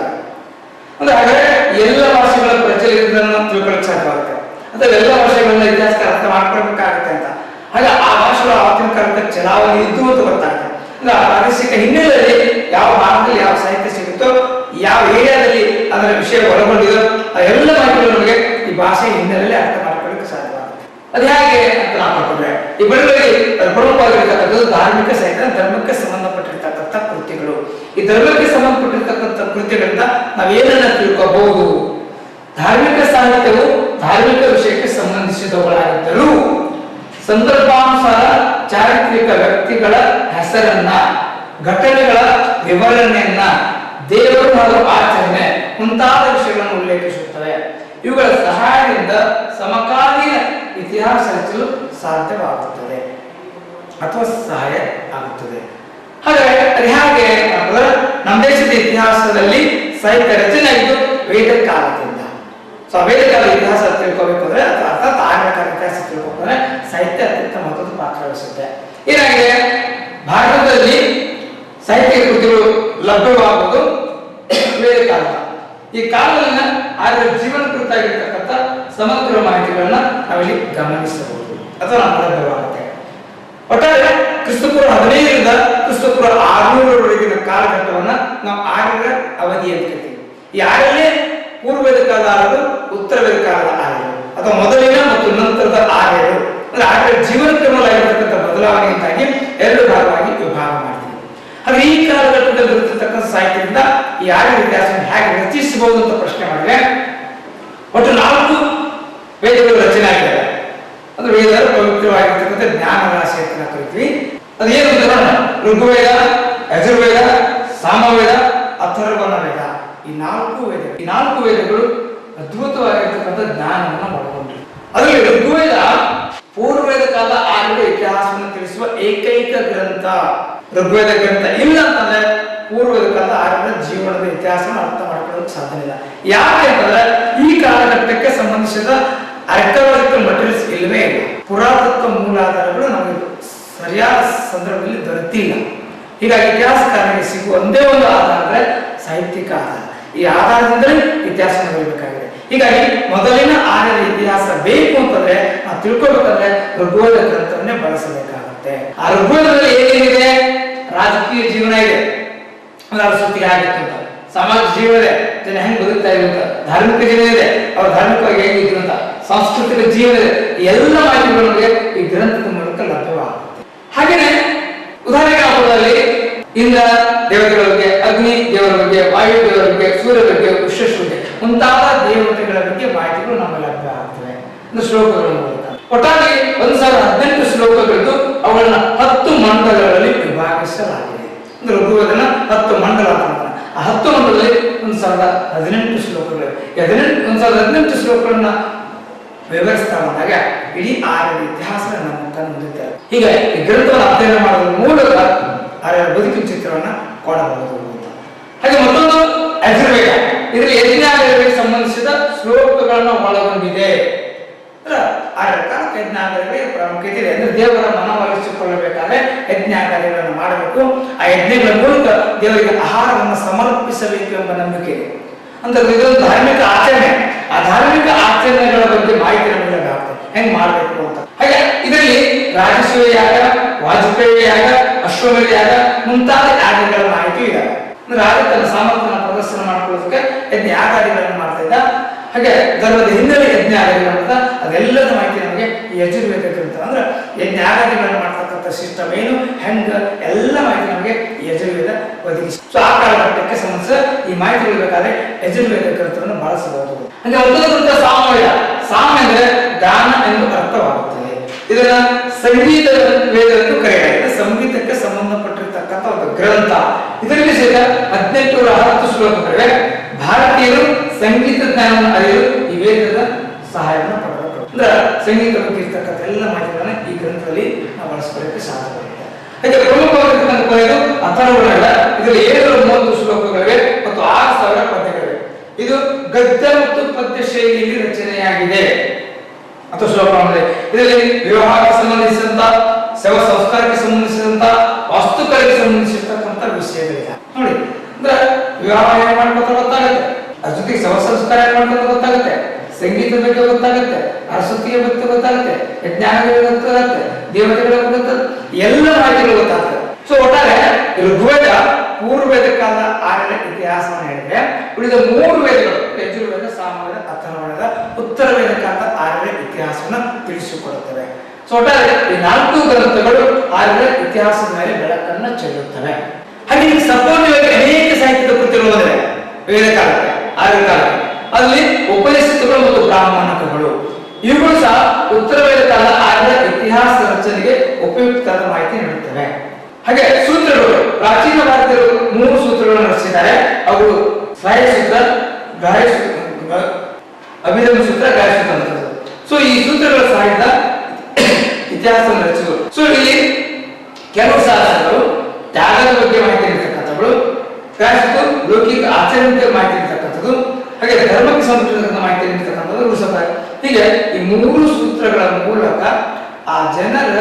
ಅಂದ್ರೆ ಹಾಗಾದ್ರೆ ಎಲ್ಲ ಭಾಷೆಗಳ ಪ್ರಚಲಿತವನ್ನು ತಿಳ್ಕೊಳ್ಳಕ್ಕೆ ಸಾಧ್ಯವಾಗುತ್ತೆ ಅಥವಾ ಎಲ್ಲ ಭಾಷೆಗಳನ್ನ ಇತಿಹಾಸ ಅರ್ಥ ಮಾಡ್ಕೊಳ್ಬೇಕಾಗುತ್ತೆ ಅಂತ. ಹಾಗೆ ಆ ಭಾಷೆಗಳು ಆವತ್ತಿನ ಕಾಲಕ್ಕೆ ಚಲಾವಣೆ ಇದ್ದು ಅಂತ ಗೊತ್ತಾಗುತ್ತೆ. ಅಂದ್ರೆ ಆ ಪ್ರಾದೇಶಿಕ ಹಿನ್ನೆಲೆಯಲ್ಲಿ ಯಾವ ಭಾಗದಲ್ಲಿ ಯಾವ ಸಾಹಿತ್ಯ ಸಿಗುತ್ತೋ, ಯಾವ ಏರಿಯಾದಲ್ಲಿ ಅದರ ವಿಷಯ ಒಳಗೊಂಡಿದೋ ಆ ಎಲ್ಲ ಮಾಹಿತಿಗಳು ನಮಗೆ ಈ ಭಾಷೆ ಹಿನ್ನೆಲೆಯಲ್ಲಿ ಅರ್ಥ ಮಾಡ್ಕೊಳ್ಳಿಕ್ಕೆ ಸಾಧ್ಯವಾಗುತ್ತೆ. ಅದು ಹೇಗೆ ಅಂತ ನಾವು ಮಾಡ್ಕೊಂಡ್ರೆ ಈ ಬಳಿಗಳಲ್ಲಿ ಪ್ರಮುಖವಾಗಿರ್ತಕ್ಕಂಥದ್ದು ಧಾರ್ಮಿಕ ಸಾಹಿತ್ಯ, ಧರ್ಮಕ್ಕೆ ಸಂಬಂಧಪಟ್ಟಿರ್ತಕ್ಕಂಥ ಕೃತಿಗಳು. ಈ ಧರ್ಮಕ್ಕೆ ಸಂಬಂಧಪಟ್ಟಿರ್ತಕ್ಕಂಥ ಕೃತಿಗಳಿಂದ ನಾವೇನನ್ನ ತಿಳ್ಕೋಬಹುದು. ಧಾರ್ಮಿಕ ಸಾಹಿತ್ಯವು ಧಾರ್ಮಿಕ ವಿಷಯಕ್ಕೆ ಸಂಬಂಧಿಸಿದವುಗಳಾಗಿದ್ದರೂ ಸಂದರ್ಭಾನುಸಾರ ಚಾರಿತ್ರಿಕ ವ್ಯಕ್ತಿಗಳ ಹೆಸರನ್ನ, ಘಟನೆಗಳ ವಿವರಣೆಯನ್ನ, ದೇವರು ಹಾಗೂ ಆಚರಣೆ ಮುಂತಾದ ವಿಷಯಗಳನ್ನು ಉಲ್ಲೇಖಿಸುತ್ತವೆ. ಇವುಗಳ ಸಹಾಯದಿಂದ ಸಮಕಾಲೀನ ಇತಿಹಾಸ ರಚಿಸಲು ಸಾಧ್ಯವಾಗುತ್ತದೆ ಅಥವಾ ಸಹಾಯ ಆಗುತ್ತದೆ. ಹಾಗಾಗಿ ಅದು ಹೇಗೆ ನಮ್ಮ ದೇಶದ ಇತಿಹಾಸದಲ್ಲಿ ಸಾಹಿತ್ಯ ರಚನೆ ಆಗಿದ್ದು ವೇದ ಕಾಲದಿಂದ. ಸೊ ವೇದ ಕಾಲದ ಇತಿಹಾಸ ತಿಳ್ಕೋಬೇಕು ಅಂದ್ರೆ ಅಥವಾ ಅರ್ಥಾತ್ ಆರ್ಯ ಕಾಲದ ಇತಿಹಾಸ ತಿಳ್ಕೊಂಡ್ರೆ ಸಾಹಿತ್ಯ ಅತ್ಯಂತ ಮಹತ್ವದ ಪಾತ್ರ ವಹಿಸುತ್ತೆ. ಏನಾಗಿದೆ, ಭಾರತದಲ್ಲಿ ಸಾಹಿತ್ಯ ಕೃತಿಗಳು ಲಭ್ಯವಾಗುವುದು ವೇದ ಕಾಲ. ಈ ಕಾಲದಲ್ಲಿನ ಆರ್ಯ ಜೀವನ ಕುರಿತಾಗಿರ್ತಕ್ಕಂಥ ಸಮಗ್ರ ಮಾಹಿತಿಗಳನ್ನ ನಾವಿಲ್ಲಿ ಗಮನಿಸಬಹುದು ಅಥವಾ ನಮಗೆ ಲಭ್ಯವಾಗುತ್ತೆ. ಒಟ್ಟಾರೆ ಕ್ರಿಸ್ತಪೂರ್ವ 15ರಿಂದ ಕ್ರಿಸ್ತಪೂರ್ವ 600ರವರೆಗಿನ ಕಾಲಘಟ್ಟವನ್ನ ನಾವು ಆರ್ಯರ ಅವಧಿ ಅಂತ ಕರಿತೀವಿ. ಈ ಆರ್ಯರೇ ಪೂರ್ವದ ಕಾಲದ ಆರ್ಯರು, ಉತ್ತರವೇದ ಕಾಲದ ಆರ್ಯರು ಅಥವಾ ಮೊದಲಿನ ಮತ್ತು ನಂತರದ ಆರ್ಯರು ಅಂದ್ರೆ ಆರ್ಯರ ಜೀವನ ಕ್ರಮವಾಗಿರತಕ್ಕಂಥ ಬದಲಾವಣೆಯಿಂದಾಗಿ ಎರಡು ಭಾಗವಾಗಿ ವಿಭಾಗ ಮಾಡ್ತೀವಿ. ಆದ್ರೆ ಈ ಕಾಲಘಟ್ಟದಲ್ಲಿ ಇರತಕ್ಕಂಥ ಸಾಹಿತ್ಯದಿಂದ ಈ ಆರ್ಯರ ಇತಿಹಾಸವನ್ನು ಹೇಗೆ ರಚಿಸಬಹುದು ಅಂತ ಪ್ರಶ್ನೆ ಮಾಡಿದ್ರೆ ಒಟ್ಟು 4 ವೇದಗಳು ರಚನೆ ಆಗಿವೆ. ಅಂದ್ರೆ ವೇದ ಪವಿತ್ರವಾಗಿರ್ತಕ್ಕಂಥ ಜ್ಞಾನ ರಾಶಿ ಅಂತ ನಾವು ಕರಿತೀವಿ. ಅದೇನು ಅಂತ ನೋಡೋಣ. ಋಗ್ವೇದ, ಯಜುರ್ವೇದ, ಸಾಮವೇದ, ಅಥರ್ವಣ ವೇದ, ಈ 4 ವೇದಗಳು ಅದ್ಭುತವಾಗಿರ್ತಕ್ಕಂಥ ಜ್ಞಾನವನ್ನು ಒಳಗೊಂಡಿವೆ. ಅದರಲ್ಲಿ ಋಗ್ವೇದ ಪೂರ್ವವೇದ ಕಾಲ ಆರ್ಯರ ಇತಿಹಾಸವನ್ನು ತಿಳಿಸುವ ಏಕೈಕ ಗ್ರಂಥ. ಋಗ್ವೇದ ಗ್ರಂಥ ಇಲ್ಲ ಅಂತಂದ್ರೆ ಪೂರ್ವದ ಕಾಲದ ಆರ್ಯರ ಜೀವನದ ಇತಿಹಾಸವನ್ನು ಅರ್ಥ ಮಾಡ್ಕೊಳ್ಳೋಕೆ ಸಾಧ್ಯ ಇಲ್ಲ. ಯಾಕೆ ಅಂತಂದ್ರೆ ಈ ಕಾಲಘಟ್ಟಕ್ಕೆ ಸಂಬಂಧಿಸಿದ ಆರ್ಕಿಯಾಲಜಿಕಲ್ ಮಟೀರಿಯಲ್ಸ್ ಇಲ್ಲವೇ ಇಲ್ಲ. ಪುರಾತತ್ವ ಮೂಲಾಧಾರಗಳು ನಮಗೆ ಸರಿಯಾದ ಸಂದರ್ಭದಲ್ಲಿ ದೊರೆತಿಲ್ಲ. ಹೀಗಾಗಿ ಇತಿಹಾಸಕಾರರಿಗೆ ಸಿಗುವ ಒಂದೇ ಒಂದು ಆಧಾರ ಅಂದ್ರೆ ಸಾಹಿತ್ಯಿಕ ಆಧಾರ. ಈ ಆಧಾರದಿಂದಲೇ ಇತಿಹಾಸ ಬರೀಬೇಕಾಗಿದೆ. ಹೀಗಾಗಿ ಮೊದಲಿನ ಆರ್ಯರ ಇತಿಹಾಸ ಬೇಕು ಅಂತಂದ್ರೆ ನಾವು ತಿಳ್ಕೊಬೇಕಂದ್ರೆ ಋಗ್ವೇದ ಗ್ರಂಥವನ್ನೇ ಬಳಸಬೇಕಾಗುತ್ತೆ. ಆ ಋಗ್ವೇದದಲ್ಲಿ ಏನೇನಿದೆ? ರಾಜಕೀಯ ಜೀವನ ಇದೆ, ಅದರ ಸುತ್ತಿಗೆ ಆಗಿತ್ತು ಅಂತ, ಸಮಾಜ ಜೀವನ ಇದೆ, ಜನ ಹೆಂಗ್ ಬದುಕ್ತಾ ಇದ್ರು ಅಂತ, ಧಾರ್ಮಿಕ ಜೀವನ ಇದೆ, ಅವ್ರು ಧಾರ್ಮಿಕವಾಗಿ ಹೇಗಿದ್ರು ಅಂತ, ಸಾಂಸ್ಕೃತಿಕ ಜೀವನ ಇದೆ, ಎಲ್ಲ ಮಾಹಿತಿಗಳು ನಮಗೆ ಈ ಗ್ರಂಥದ ಮೂಲಕ ಲಭ್ಯವಾಗುತ್ತೆ. ಹಾಗೇನೆ ಉದಾಹರಣೆಗೆ ಹಾಕೋದ್ರಲ್ಲಿ ಇಂದ್ರ ದೇವತೆಗಳ ಬಗ್ಗೆ, ಅಗ್ನಿ ದೇವರ ಬಗ್ಗೆ, ವಾಯು ದೇವರ ಬಗ್ಗೆ, ಸೂರ್ಯ ಬಗ್ಗೆ, ವಿಶ್ವೇಶ್ವರ ಬಗ್ಗೆ ಮುಂತಾದ ದೇವತೆಗಳ ಬಗ್ಗೆ ಮಾಹಿತಿಗಳು ನಮಗೆ ಲಭ್ಯ ಆಗ್ತವೆ ಅಂದ್ರೆ ಶ್ಲೋಕಗಳ ಮೂಲಕ. ಒಟ್ಟಾಗಿ 1018 ಶ್ಲೋಕಗಳಿದ್ದು ಅವುಗಳನ್ನ 10 ಮಂಡಲಗಳಲ್ಲಿ ವಿಭಾಗಿಸಲಾಗಿದೆ. ಅಂದ್ರೆ ಋಗ್ವೇದನ 10 ಮಂಡಲ ಅಂತ. ಆ 10 ಮಂಡಲದಲ್ಲಿ 1018 ಶ್ಲೋಕಗಳು. 1018 ಶ್ಲೋಕಗಳನ್ನ ವಿವರಿಸ್ತಾ ಬಂದಾಗ ಇಡೀ ಆರ್ಯರ ಇತಿಹಾಸ ನಮ್ಮ ಮುಂದಿದ್ದಾರೆ. ಹೀಗೆ ಈ ಗ್ರಂಥವನ್ನು ಅಧ್ಯಯನ ಮಾಡೋದ್ರ ಮೂಲಕ ಆರ್ಯರ ಬದುಕಿನ ಚಿತ್ರವನ್ನ ಕೊಡಬಹುದು ಅಂತ. ಹಾಗೆ ಮತ್ತೊಂದು ಯಜುರ್ವೇದ, ಇದರಲ್ಲಿ ಯಜ್ಞಾಗಾರಗಳಿಗೆ ಸಂಬಂಧಿಸಿದ ಶ್ಲೋಕಗಳನ್ನು ಒಳಗೊಂಡಿದೆ. ಆರ್ಯರ ಕಾಲಕ್ಕೆ ಯಜ್ಞಾಗಾರಗಳಿಗೆ ಪ್ರಾಮುಖ್ಯತೆ ಇದೆ. ಅಂದ್ರೆ ದೇವರ ಮನವೊಲಿಸಿಕೊಳ್ಳಬೇಕಾದ್ರೆ ಯಜ್ಞಾಗಾರಗಳನ್ನು ಮಾಡಬೇಕು. ಆ ಯಜ್ಞಗಳ ಮೂಲಕ ದೇವರಿಗೆ ಆಹಾರವನ್ನು ಸಮರ್ಪಿಸಬೇಕು ಎಂಬ ನಂಬಿಕೆ ಇದೆ. ಅಂದ್ರೆ ಇದೊಂದು ಧಾರ್ಮಿಕ ಆಚರಣೆ. ಆ ಧಾರ್ಮಿಕ ಆಚರಣೆಗಳ ಬಗ್ಗೆ ಮಾಹಿತಿ ನಮಗೆ ಆಗ್ತದೆ, ಹೆಂಗ್ ಮಾಡಬೇಕು ಅಂತ. ಹಾಗೆ ಇದರಲ್ಲಿ ರಾಜಸೂಯ ಯಾಗ, ವಾಜಪೇಯಿ ಯಾಗ, ಅಶ್ವಮೇಧ ಯಾಗ ಮುಂತಾದ ಯಾಗಗಳ ಮಾಹಿತಿ ಇದೆ. ರಾಜ ತನ್ನ ಸಾಮರ್ಥ್ಯನ ಪ್ರದರ್ಶನ ಮಾಡ್ಕೊಳ್ಳೋದಕ್ಕೆ ಯಜ್ಞ ಯಾಗಾದಿಗಳನ್ನು ಮಾಡ್ತಾ ಇದ್ದ. ಹಾಗೆ ಧರ್ಮದ ಹಿನ್ನೆಲೆ ಯಜ್ಞ ಯಾಗಾದಿಗಳಂತ ಅದೆಲ್ಲದ ಮಾಹಿತಿ ನಮಗೆ ಈ ಯಜುರ್ವೇದ ಗ್ರಂಥ ಅಂದ್ರೆ ಯಜ್ಞ ಯಾಗಾದಿಗಳನ್ನು ಮಾಡ್ತಕ್ಕಂಥ ಸಿಸ್ಟಮ್ ಏನು, ಹೆಂಗ ಎಲ್ಲ ಮಾಹಿತಿ ನಮಗೆ ಈ ಯಜುರ್ವೇದ ಒದಗಿಸಿ. ಸೊ ಆ ಕಾಲಘಟ್ಟಕ್ಕೆ ಸಂಬಂಧಿಸಿದ ಈ ಮಾಹಿತಿಗಳು ಬೇಕಾದ್ರೆ ಯಜುರ್ವೇದ ಗ್ರಂಥವನ್ನು ಬಳಸಬಹುದು. ಅಂದ್ರೆ ಒಂದೊಂದು ಗ್ರಂಥ ಸಾಮವೇದ. ಸಾಮ ಅಂದ್ರೆ ಗಾನ ಎಂದು ಅರ್ಥವಾಗುತ್ತದೆ. ಇದನ್ನ ಸಂಗೀತ ವೇದ ಎಂದು ಕರೆಯಲಾಗಿದೆ. ಸಂಗೀತಕ್ಕೆ ಸಂಬಂಧಪಟ್ಟಿರ್ತಕ್ಕಂಥ ಒಂದು ಗ್ರಂಥ. ಇದರಲ್ಲಿ ಸಹಿತ 1810 ಶ್ಲೋಕಗಳಿವೆ. ಭಾರತೀಯರು ಸಂಗೀತ ಜ್ಞಾನವನ್ನು ಅರಿಯಲು ಈ ವೇದದ ಸಹಾಯವನ್ನು ಪಡೆಯಬೇಕು. ಅಂದ್ರೆ ಸಂಗೀತ ಬಗ್ಗೆ ಇರ್ತಕ್ಕಂಥ ಎಲ್ಲ ಮಾಹಿತಿಗಳನ್ನ ಈ ಗ್ರಂಥದಲ್ಲಿ ನಾವು ಬಳಸ್ಕೊಳ್ಳಕ್ಕೆ ಸಾಧ್ಯವಾಗಿದೆ. ಹಾಗೆ ಪ್ರಮುಖವಾಗಿರ್ತಕ್ಕಂಥ ಕೊನೆಯದು ಅಥರ್ವಣ. ಇದರಲ್ಲಿ 730 ಶ್ಲೋಕಗಳಿವೆ ಮತ್ತು 6000 ಪದ್ಯಗಳಿವೆ. ಇದು ಗದ್ಯ ಮತ್ತು ಪದ್ಯ ಶೈಲಿಯಲ್ಲಿ ರಚನೆಯಾಗಿದೆ ಅಥವಾ ಶ್ಲೋಕವಾಗಿದೆ. ಇದರಲ್ಲಿ ವಿವಾಹಕ್ಕೆ ಸಂಬಂಧಿಸಿದಂತ, ಶವ ಸಂಸ್ಕಾರಕ್ಕೆ ಸಂಬಂಧಿಸಿದಂತ, ವಾಸ್ತುಕಲೆಗೆ ಸಂಬಂಧಿಸಿರ್ತಕ್ಕಂಥ ವಿಷಯಗಳಿದೆ. ನೋಡಿ, ಅಂದ್ರೆ ವಿವಾಹ ಏನ್ ಮಾಡ್ಕೊತ ಗೊತ್ತಾಗುತ್ತೆ, ಅದ್ರ ಜೊತೆಗೆ ಶವ ಸಂಸ್ಕಾರ ಏನ್ ಮಾಡ್ಕೊತ ಗೊತ್ತಾಗುತ್ತೆ, ಸಂಗೀತದ ಬಗ್ಗೆ ಗೊತ್ತಾಗುತ್ತೆ, ಅರಸತಿಯ ಬಗ್ಗೆ ಗೊತ್ತಾಗುತ್ತೆ, ಯಜ್ಞಾನಗಳ ಗೊತ್ತಾಗುತ್ತೆ, ದೇವತೆಗಳ ಗೊತ್ತಾಗುತ್ತೆ, ಎಲ್ಲ ಮಾಹಿತಿಗಳು ಗೊತ್ತಾಗ್ತದೆ. ಸೊ ಒಟ್ಟಾರೆ ಋಗ್ವೇದ ಪೂರ್ವವೇದ ಕಾಲದ ಆರ್ಯರ ಇತಿಹಾಸವನ್ನು ಹೇಳಿದ್ರೆ ಉಳಿದ 3 ವೇದಗಳು ಯಜುರ್ವೇದ, ಸಾಮವೇದ, ಅಥರ್ವಣದ, ಉತ್ತರ ವೇದ ಕಾಲದ ಆರ್ಯರ ಇತಿಹಾಸವನ್ನು ತಿಳಿಸಿಕೊಡುತ್ತವೆ. ಸೊ ಒಟ್ಟಾರೆ ಈ 4 ಗ್ರಂಥಗಳು ಆರ್ಯರ ಇತಿಹಾಸದ ಮೇಲೆ ಬೆಳಕನ್ನು ಚೆಲ್ಲುತ್ತವೆ. ಹಾಗೆ ಈ ಸಂಪೂರ್ಣವಾಗಿ ಅನೇಕ ಸಾಹಿತ್ಯದ ಕೃತಿಗಳು ಬಂದಿವೆ ವೇದ ಕಾಲಕ್ಕೆ, ಆರ್ಯರ ಕಾಲಕ್ಕೆ. ಅಲ್ಲಿ ಉಪನಿಷತ್ತುಗಳು ಮತ್ತು ಬ್ರಾಹ್ಮಣಕಗಳು ಇವುಗಳು ಸಹ ಉತ್ತರ ವೇದ ಕಾಲದ ಆರ್ಯರ ಇತಿಹಾಸ ರಚನೆಗೆ ಉಪಯುಕ್ತವಾದ ಮಾಹಿತಿ ನೀಡುತ್ತವೆ. ಹಾಗೆ ಸೂತ್ರಗಳು, ಪ್ರಾಚೀನ ಭಾರತೀಯರು 3 ಸೂತ್ರಗಳನ್ನು ರಚಿಸಿದ್ದಾರೆ. ಅವು ಶ್ರಾಯ ಸೂತ್ರ, ಅಭಿಧರ್ಮ ಸೂತ್ರ, ಗಾಯ ಸೂತ್ರ ಅಂತ. ಸೊ ಈ ಸೂತ್ರಗಳ ಸಹಾಯದಿಂದ ಇತಿಹಾಸವನ್ನು ರಚಿಸಿದರು. ಸೊ ಇಲ್ಲಿ ಕೆಲವು ಶಾಸನಗಳು ತ್ಯಾಗದ ಬಗ್ಗೆ ಮಾಹಿತಿ ಇರತಕ್ಕಂಥಗಳು, ಲೌಕಿಕ ಆಚರಣೆ ಮಾಹಿತಿ ಇರತಕ್ಕಂಥದ್ದು, ಹಾಗೆ ಧರ್ಮಕ್ಕೆ ಸಂಬಂಧಿಸಿದ ಮಾಹಿತಿ ಇರತಕ್ಕಂಥದ್ದು. ಹೀಗೆ ಈ 3 ಸೂತ್ರಗಳ ಮೂಲಕ ಆ ಜನರ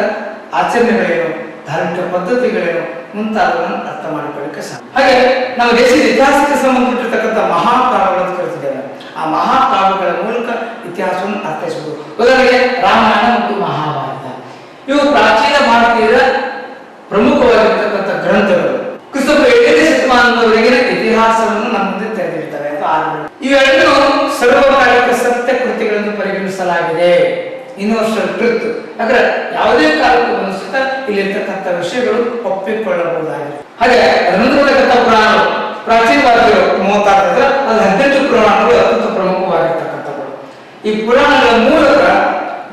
ಆಚರಣೆಗಳೇನು, ಧಾರ್ಮಿಕ ಪದ್ಧತಿಗಳೇನು ಮುಂತಾದವನ್ನು ಅರ್ಥ ಮಾಡಿಕೊಳ್ಳಕ್ಕೆ ಸಾಧ್ಯ. ಹಾಗೆ ನಾವು ದೇಶದ ಇತಿಹಾಸಕ್ಕೆ ಸಂಬಂಧಪಟ್ಟಿರ್ತಕ್ಕಂಥ ಮಹಾಕಾವ್ಯಗಳನ್ನು ಕರೆದಿದ್ದೇವೆ. ಆ ಮಹಾಕಾವ್ಯಗಳ ಮೂಲಕ ಇತಿಹಾಸವನ್ನು ಅರ್ಥೈಸಬಹುದು. ಉದಾಹರಣೆಗೆ ರಾಮಾಯಣ ಮತ್ತು ಮಹಾಭಾರತ. ಇವು ಪ್ರಾಚೀನ ಭಾರತೀಯರ ಪ್ರಮುಖವಾಗಿರ್ತಕ್ಕಂಥ ಗ್ರಂಥಗಳು. ಕ್ರಿಸ್ತಪೂರ್ವ 7ನೇ ಶತಮಾನದವರೆಗಿನ ಇತಿಹಾಸವನ್ನು ನಮ್ಮ ಮುಂದೆ ತೆರೆದಿರ್ತವೆ. ಇವೆರಡೂ ಸರ್ವಕಾಲಿಕ ಸತ್ಯ ಕೃತಿಗಳನ್ನು ಪರಿಗಣಿಸಲಾಗಿದೆ. Universal truth. ಯಾಕಂದ್ರೆ ಯಾವುದೇ ಕಾಲಕ್ಕೂ ಅನುಸೃತ ಇಲ್ಲಿರ್ತಕ್ಕಂಥ ವಿಷಯಗಳು ಒಪ್ಪಿಕೊಳ್ಳಬಹುದಾಗಿದೆ. ಹಾಗೆ ಅದರಂತಕ್ಕಂಥ ಪುರಾಣಗಳು ಪ್ರಾಚೀನ ಭಾರತೀಯರು 36 ಅದು 18 ಪುರಾಣಗಳು ಅತ್ಯಂತ ಪ್ರಮುಖವಾಗಿರ್ತಕ್ಕಂಥಗಳು. ಈ ಪುರಾಣಗಳ ಮೂಲಕ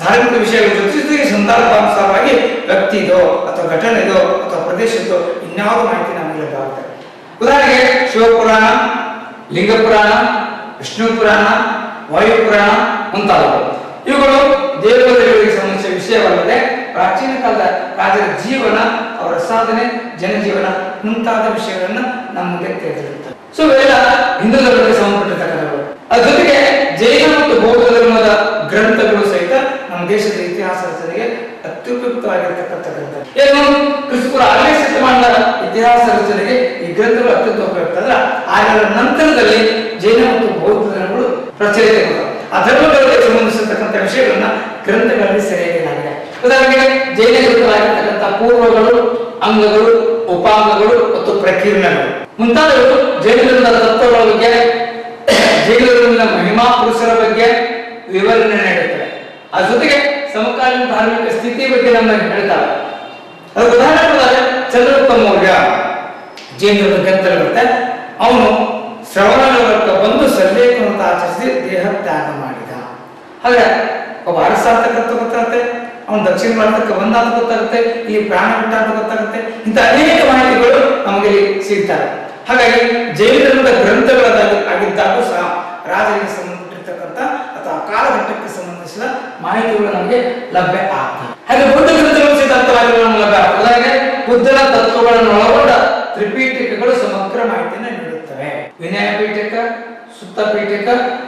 ಧಾರ್ಮಿಕ ವಿಷಯಗಳ ಜೊತೆಗೆ ಸಂದರ್ಭಾನುಸಾರವಾಗಿ ವ್ಯಕ್ತಿದೋ ಅಥವಾ ಘಟನೆದೋ ಅಥವಾ ಪ್ರದೇಶದೋ ಇನ್ಯಾವುದೋ ಮಾಹಿತಿ ನಮಗೆ ಲಭ್ಯವಾಗುತ್ತದೆ. ಉದಾಹರಣೆಗೆ ಶಿವಪುರಾಣ, ಲಿಂಗ ಪುರಾಣ, ವಿಷ್ಣು ಪುರಾಣ, ವಾಯು ಪುರಾಣ ಮುಂತಾದವು. ಇವುಗಳು ದೇವರುಗಳಿಗೆ ಸಂಬಂಧಿಸಿದ ವಿಷಯವಲ್ಲದೆ ಪ್ರಾಚೀನ ಕಾಲದ ರಾಜರ ಜೀವನ, ಅವರ ಸಾಧನೆ, ಜನಜೀವನ ಮುಂತಾದ ವಿಷಯಗಳನ್ನು ನಮ್ಮ ಮುಂದೆ ತಿಳಿದಿರುತ್ತವೆ. ಸೊ ಇವೆಲ್ಲ ಹಿಂದೂ ಧರ್ಮಕ್ಕೆ ಸಂಬಂಧಪಟ್ಟಿರ್ತಕ್ಕಂಥವು. ಅದರ ಜೊತೆಗೆ ಜೈನ ಮತ್ತು ಬೌದ್ಧ ಧರ್ಮದ ಗ್ರಂಥಗಳು ಸಹಿತ ನಮ್ಮ ದೇಶದ ಇತಿಹಾಸ ರಚನೆಗೆ ಅತ್ಯುಪಯುಕ್ತವಾಗಿರ್ತಕ್ಕಂಥ ಗ್ರಂಥ. ಏನು ಕ್ರಿಸ್ತಪೂರ್ವ 6ನೇ ಶತಮಾನದ ಇತಿಹಾಸ ರಚನೆಗೆ ಈ ಗ್ರಂಥಗಳು ಅತ್ಯಂತ ಉಪಯುಕ್ತ. ಅಂದ್ರೆ ಆಗಳ ನಂತರದಲ್ಲಿ ಜೈನ ಮತ್ತು ಬೌದ್ಧ ಧರ್ಮಗಳು ಪ್ರಚಲಿತಗೊಂಡವು. ಆ ಧರ್ಮಗಳಿಗೆ ಸಂಬಂಧಿಸಿರ್ತಕ್ಕಂಥ ವಿಷಯಗಳನ್ನ ಗ್ರಂಥಗಳಲ್ಲಿ ಸೆರೆಹಿಡಿಯಲಾಗಿದೆ. ಉದಾಹರಣೆಗೆ ಜೈನ ಗ್ರಂಥಗಳಾಗಿರ್ತಕ್ಕಂಥ ಪೂರ್ವಗಳು, ಅಂಗಗಳು, ಉಪಾಂಗಗಳು ಮತ್ತು ಪ್ರಕೀರ್ಣಗಳು ಮುಂತಾದವು ಜೈನ ಧರ್ಮದ ತತ್ವಗಳ ಬಗ್ಗೆ, ಜೈನ ಧರ್ಮದ ಮಹಿಮಾ ಪುರುಷರ ಬಗ್ಗೆ ವಿವರಣೆ ನೀಡುತ್ತವೆ. ಅದ್ರ ಜೊತೆಗೆ ಸಮಕಾಲೀನ ಧಾರ್ಮಿಕ ಸ್ಥಿತಿ ಬಗ್ಗೆ ನಮಗೆ ಹೇಳ್ತಾರೆ. ಅದು ಉದಾಹರಣೆ ಚಂದ್ರಗುಪ್ತ ಮೌರ್ಯ ಜೈನ ಧರ್ಮದ ಗ್ರಂಥಗಳಿರುತ್ತೆ. ಅವನು ಶ್ರವಣಕ್ಕೆ ಬಂದು ಸಲ್ಲೇಖನವನ್ನು ಆಚರಿಸಿ ದೇಹ ತ್ಯಾಗ ಮಾಡಿದ. ಹಾಗೆ ಒಬ್ಬ ಅರಸ ಅಂತಕ್ಕಂಥ ಗೊತ್ತಾಗುತ್ತೆ, ಅವನು ದಕ್ಷಿಣ ಭಾರತಕ್ಕೆ ಬಂದ ಅಂತ ಗೊತ್ತಾಗುತ್ತೆ, ಈ ಪ್ರಾಣ ಬಿಟ್ಟ ಅಂತ ಗೊತ್ತಾಗುತ್ತೆ. ಇಂಥ ಅನೇಕ ಮಾಹಿತಿಗಳು ನಮಗೆ ಸಿಗ್ತವೆ. ಹಾಗಾಗಿ ಜೈನ ಧರ್ಮದ ಗ್ರಂಥಗಳಾಗಿದ್ದಾಗೂ ಸಹ ರಾಜರಿಗೆ ಸಂಬಂಧಪಟ್ಟಿರ್ತಕ್ಕಂಥ ಅಥವಾ ಕಾಲಘಟ್ಟಕ್ಕೆ ಸಂಬಂಧಿಸಿದ ಮಾಹಿತಿಗಳು ನಮಗೆ ಲಭ್ಯ ಆಗ್ತವೆ. ಹಾಗೆ ಬೌದ್ಧ ಗ್ರಂಥಗಳು ಸಹಿತ ನಮಗೆ ಲಭ್ಯ ಆಗ್ತದೆ. ಹಾಗೆ ಬುದ್ಧನ ತತ್ವಗಳನ್ನು ಒಳಗೊಂಡ ತ್ರಿಪೀಠಿಕೆಗಳು ಸಮಗ್ರ ಮಾಹಿತಿಯನ್ನು ನೀಡುತ್ತವೆ. ವಿನಯ ಪೀಠಕ, ಸುತ್ತ ಪೀಠಕ,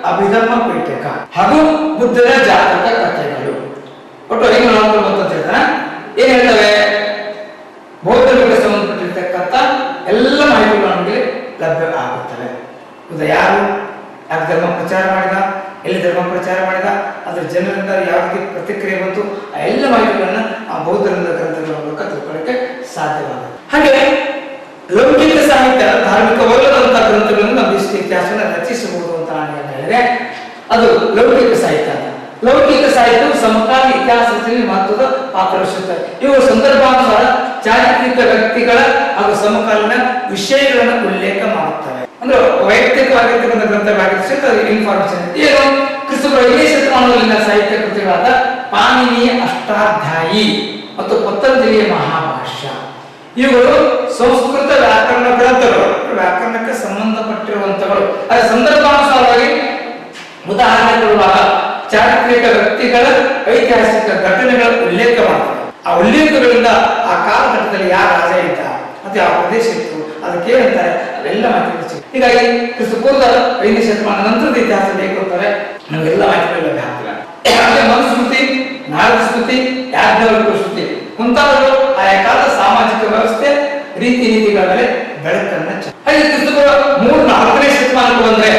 ಅಭಿಧರ್ಮ ಪೀಠಕ ಹಾಗೂ ಬುದ್ಧನ ಜಾತಕ ಕಥೆಗಳು. ಒಟ್ಟು ಐದು ನೋಡ್ಕೊಂಡು ಗೊತ್ತಿರ್ತಾನೆ. ಏನ್ ಹೇಳ್ತವೆ? ಬೌದ್ಧರಿಗೆ ಸಂಬಂಧಪಟ್ಟಿರ್ತಕ್ಕಂಥ ಎಲ್ಲ ಮಾಹಿತಿಗಳು ನಮಗೆ ಲಭ್ಯ ಆಗುತ್ತವೆ. ಯಾರು ಯಾಕೆ ಧರ್ಮ ಪ್ರಚಾರ ಮಾಡಿದ, ಎಲ್ಲಿ ಧರ್ಮ ಪ್ರಚಾರ ಮಾಡಿದ, ಅದ್ರ ಜನರಿಂದ ಯಾವ ರೀತಿ ಪ್ರತಿಕ್ರಿಯೆ ಬಂತು, ಆ ಎಲ್ಲ ಮಾಹಿತಿಗಳನ್ನ ಆ ಬೌದ್ಧ ಗ್ರಂಥಗಳ ಮೂಲಕ ತಿಳ್ಕೊಳ್ಳಕ್ಕೆ ಸಾಧ್ಯವಾಗುತ್ತೆ. ಹಾಗೆ ಲೌಕಿಕ ಸಾಹಿತ್ಯ, ಧಾರ್ಮಿಕವಲ್ಲದಂತಹ ಗ್ರಂಥಗಳನ್ನು ನಮ್ಮ ದೇಶದ ಇತಿಹಾಸವನ್ನು ರಚಿಸಬಹುದು ಅಂತ ನಾನು ಹೇಳಿದ್ರೆ ಅದು ಲೌಕಿಕ ಸಾಹಿತ್ಯ. ಲೌಕಿಕ ಸಾಹಿತ್ಯವು ಸಮಕಾಲೀನ ಇತಿಹಾಸ ರಚನೆಯಲ್ಲಿ ಮಹತ್ವದ ಪಾತ್ರ ವಹಿಸುತ್ತದೆ. ಇವು ಸಂದರ್ಭಾನುಸಾರ ಚಾರಿತ್ರಿಕ ವ್ಯಕ್ತಿಗಳ ಹಾಗೂ ಸಮಕಾಲೀನ ವಿಷಯಗಳನ್ನು ಉಲ್ಲೇಖ ಮಾಡುತ್ತವೆ. ಅಂದ್ರೆ ವೈಯಕ್ತಿಕವಾಗಿರ್ತಕ್ಕಂಥ ಗ್ರಂಥಗಳಾಗಿರ್ತದೆ ಇನ್ಫಾರ್ಮೇಶನ್. ಏನು ಕ್ರಿಸ್ತಪೂರ್ವ 5ನೇ ಶತಮಾನದಲ್ಲಿನ ಸಾಹಿತ್ಯ ಕೃತಿಗಳಾದ ಪಾಣಿನಿಯ ಅಷ್ಟಾಧ್ಯಾಯಿ ಮತ್ತು ಪತಂಜಲಿಯ ಮಹಾಭಾಷ್ಯ ಇವುಗಳು ಸಂಸ್ಕೃತ ವ್ಯಾಕರಣ ಗ್ರಂಥಗಳು, ವ್ಯಾಕರಣಕ್ಕೆ ಸಂಬಂಧಪಟ್ಟಿರುವಂತಗಳು. ಅದರ ಸಂದರ್ಭಾನುಸಾರವಾಗಿ ಉದಾಹರಣೆ ಕೊಡುವಾಗ ಚಾರಿತ್ರಿಕ ವ್ಯಕ್ತಿಗಳ ಐತಿಹಾಸಿಕ ಘಟನೆಗಳ ಉಲ್ಲೇಖ ಮಾಡ್ತಾರೆ. ಆ ಉಲ್ಲೇಖಗಳಿಂದ ಆ ಕಾಲಘಟ್ಟದಲ್ಲಿ ಯಾವ ರಾಜ ಇದ್ದ, ಮತ್ತೆ ಯಾವ ಪ್ರದೇಶ ಇತ್ತು, ಅದಕ್ಕೆ ಏನಂತಾರೆ, ಅವೆಲ್ಲ ಮಾಹಿತಿ. ಹೀಗಾಗಿ ಕ್ರಿಸ್ತಪೂರ್ವ 5ನೇ ಶತಮಾನ ನಂತರದ ಇತಿಹಾಸ ಲೇಖಕರು ನಮಗೆಲ್ಲ ಮಾಹಿತಿಗಳು ಲಭ್ಯ ಆಗ್ತವೆ. ಮನುಸ್ಮೃತಿ, ನಾರದ ಸ್ಮೃತಿ, ಯಾಜ್ಞವಲ್ಕ್ಯ ಸ್ಮೃತಿ ಮುಂತಾದವು ಆಯಾ ಕಾಲದ ಸಾಮಾಜಿಕ ವ್ಯವಸ್ಥೆ, ರೀತಿ ನೀತಿಗಳ ಮೇಲೆ ಬೆಳಕನ್ನ ಹಾಗೆ ಕ್ರಿಸ್ತಪೂರ್ವ 3-4ನೇ ಶತಮಾನಕ್ಕೆ ಬಂದ್ರೆ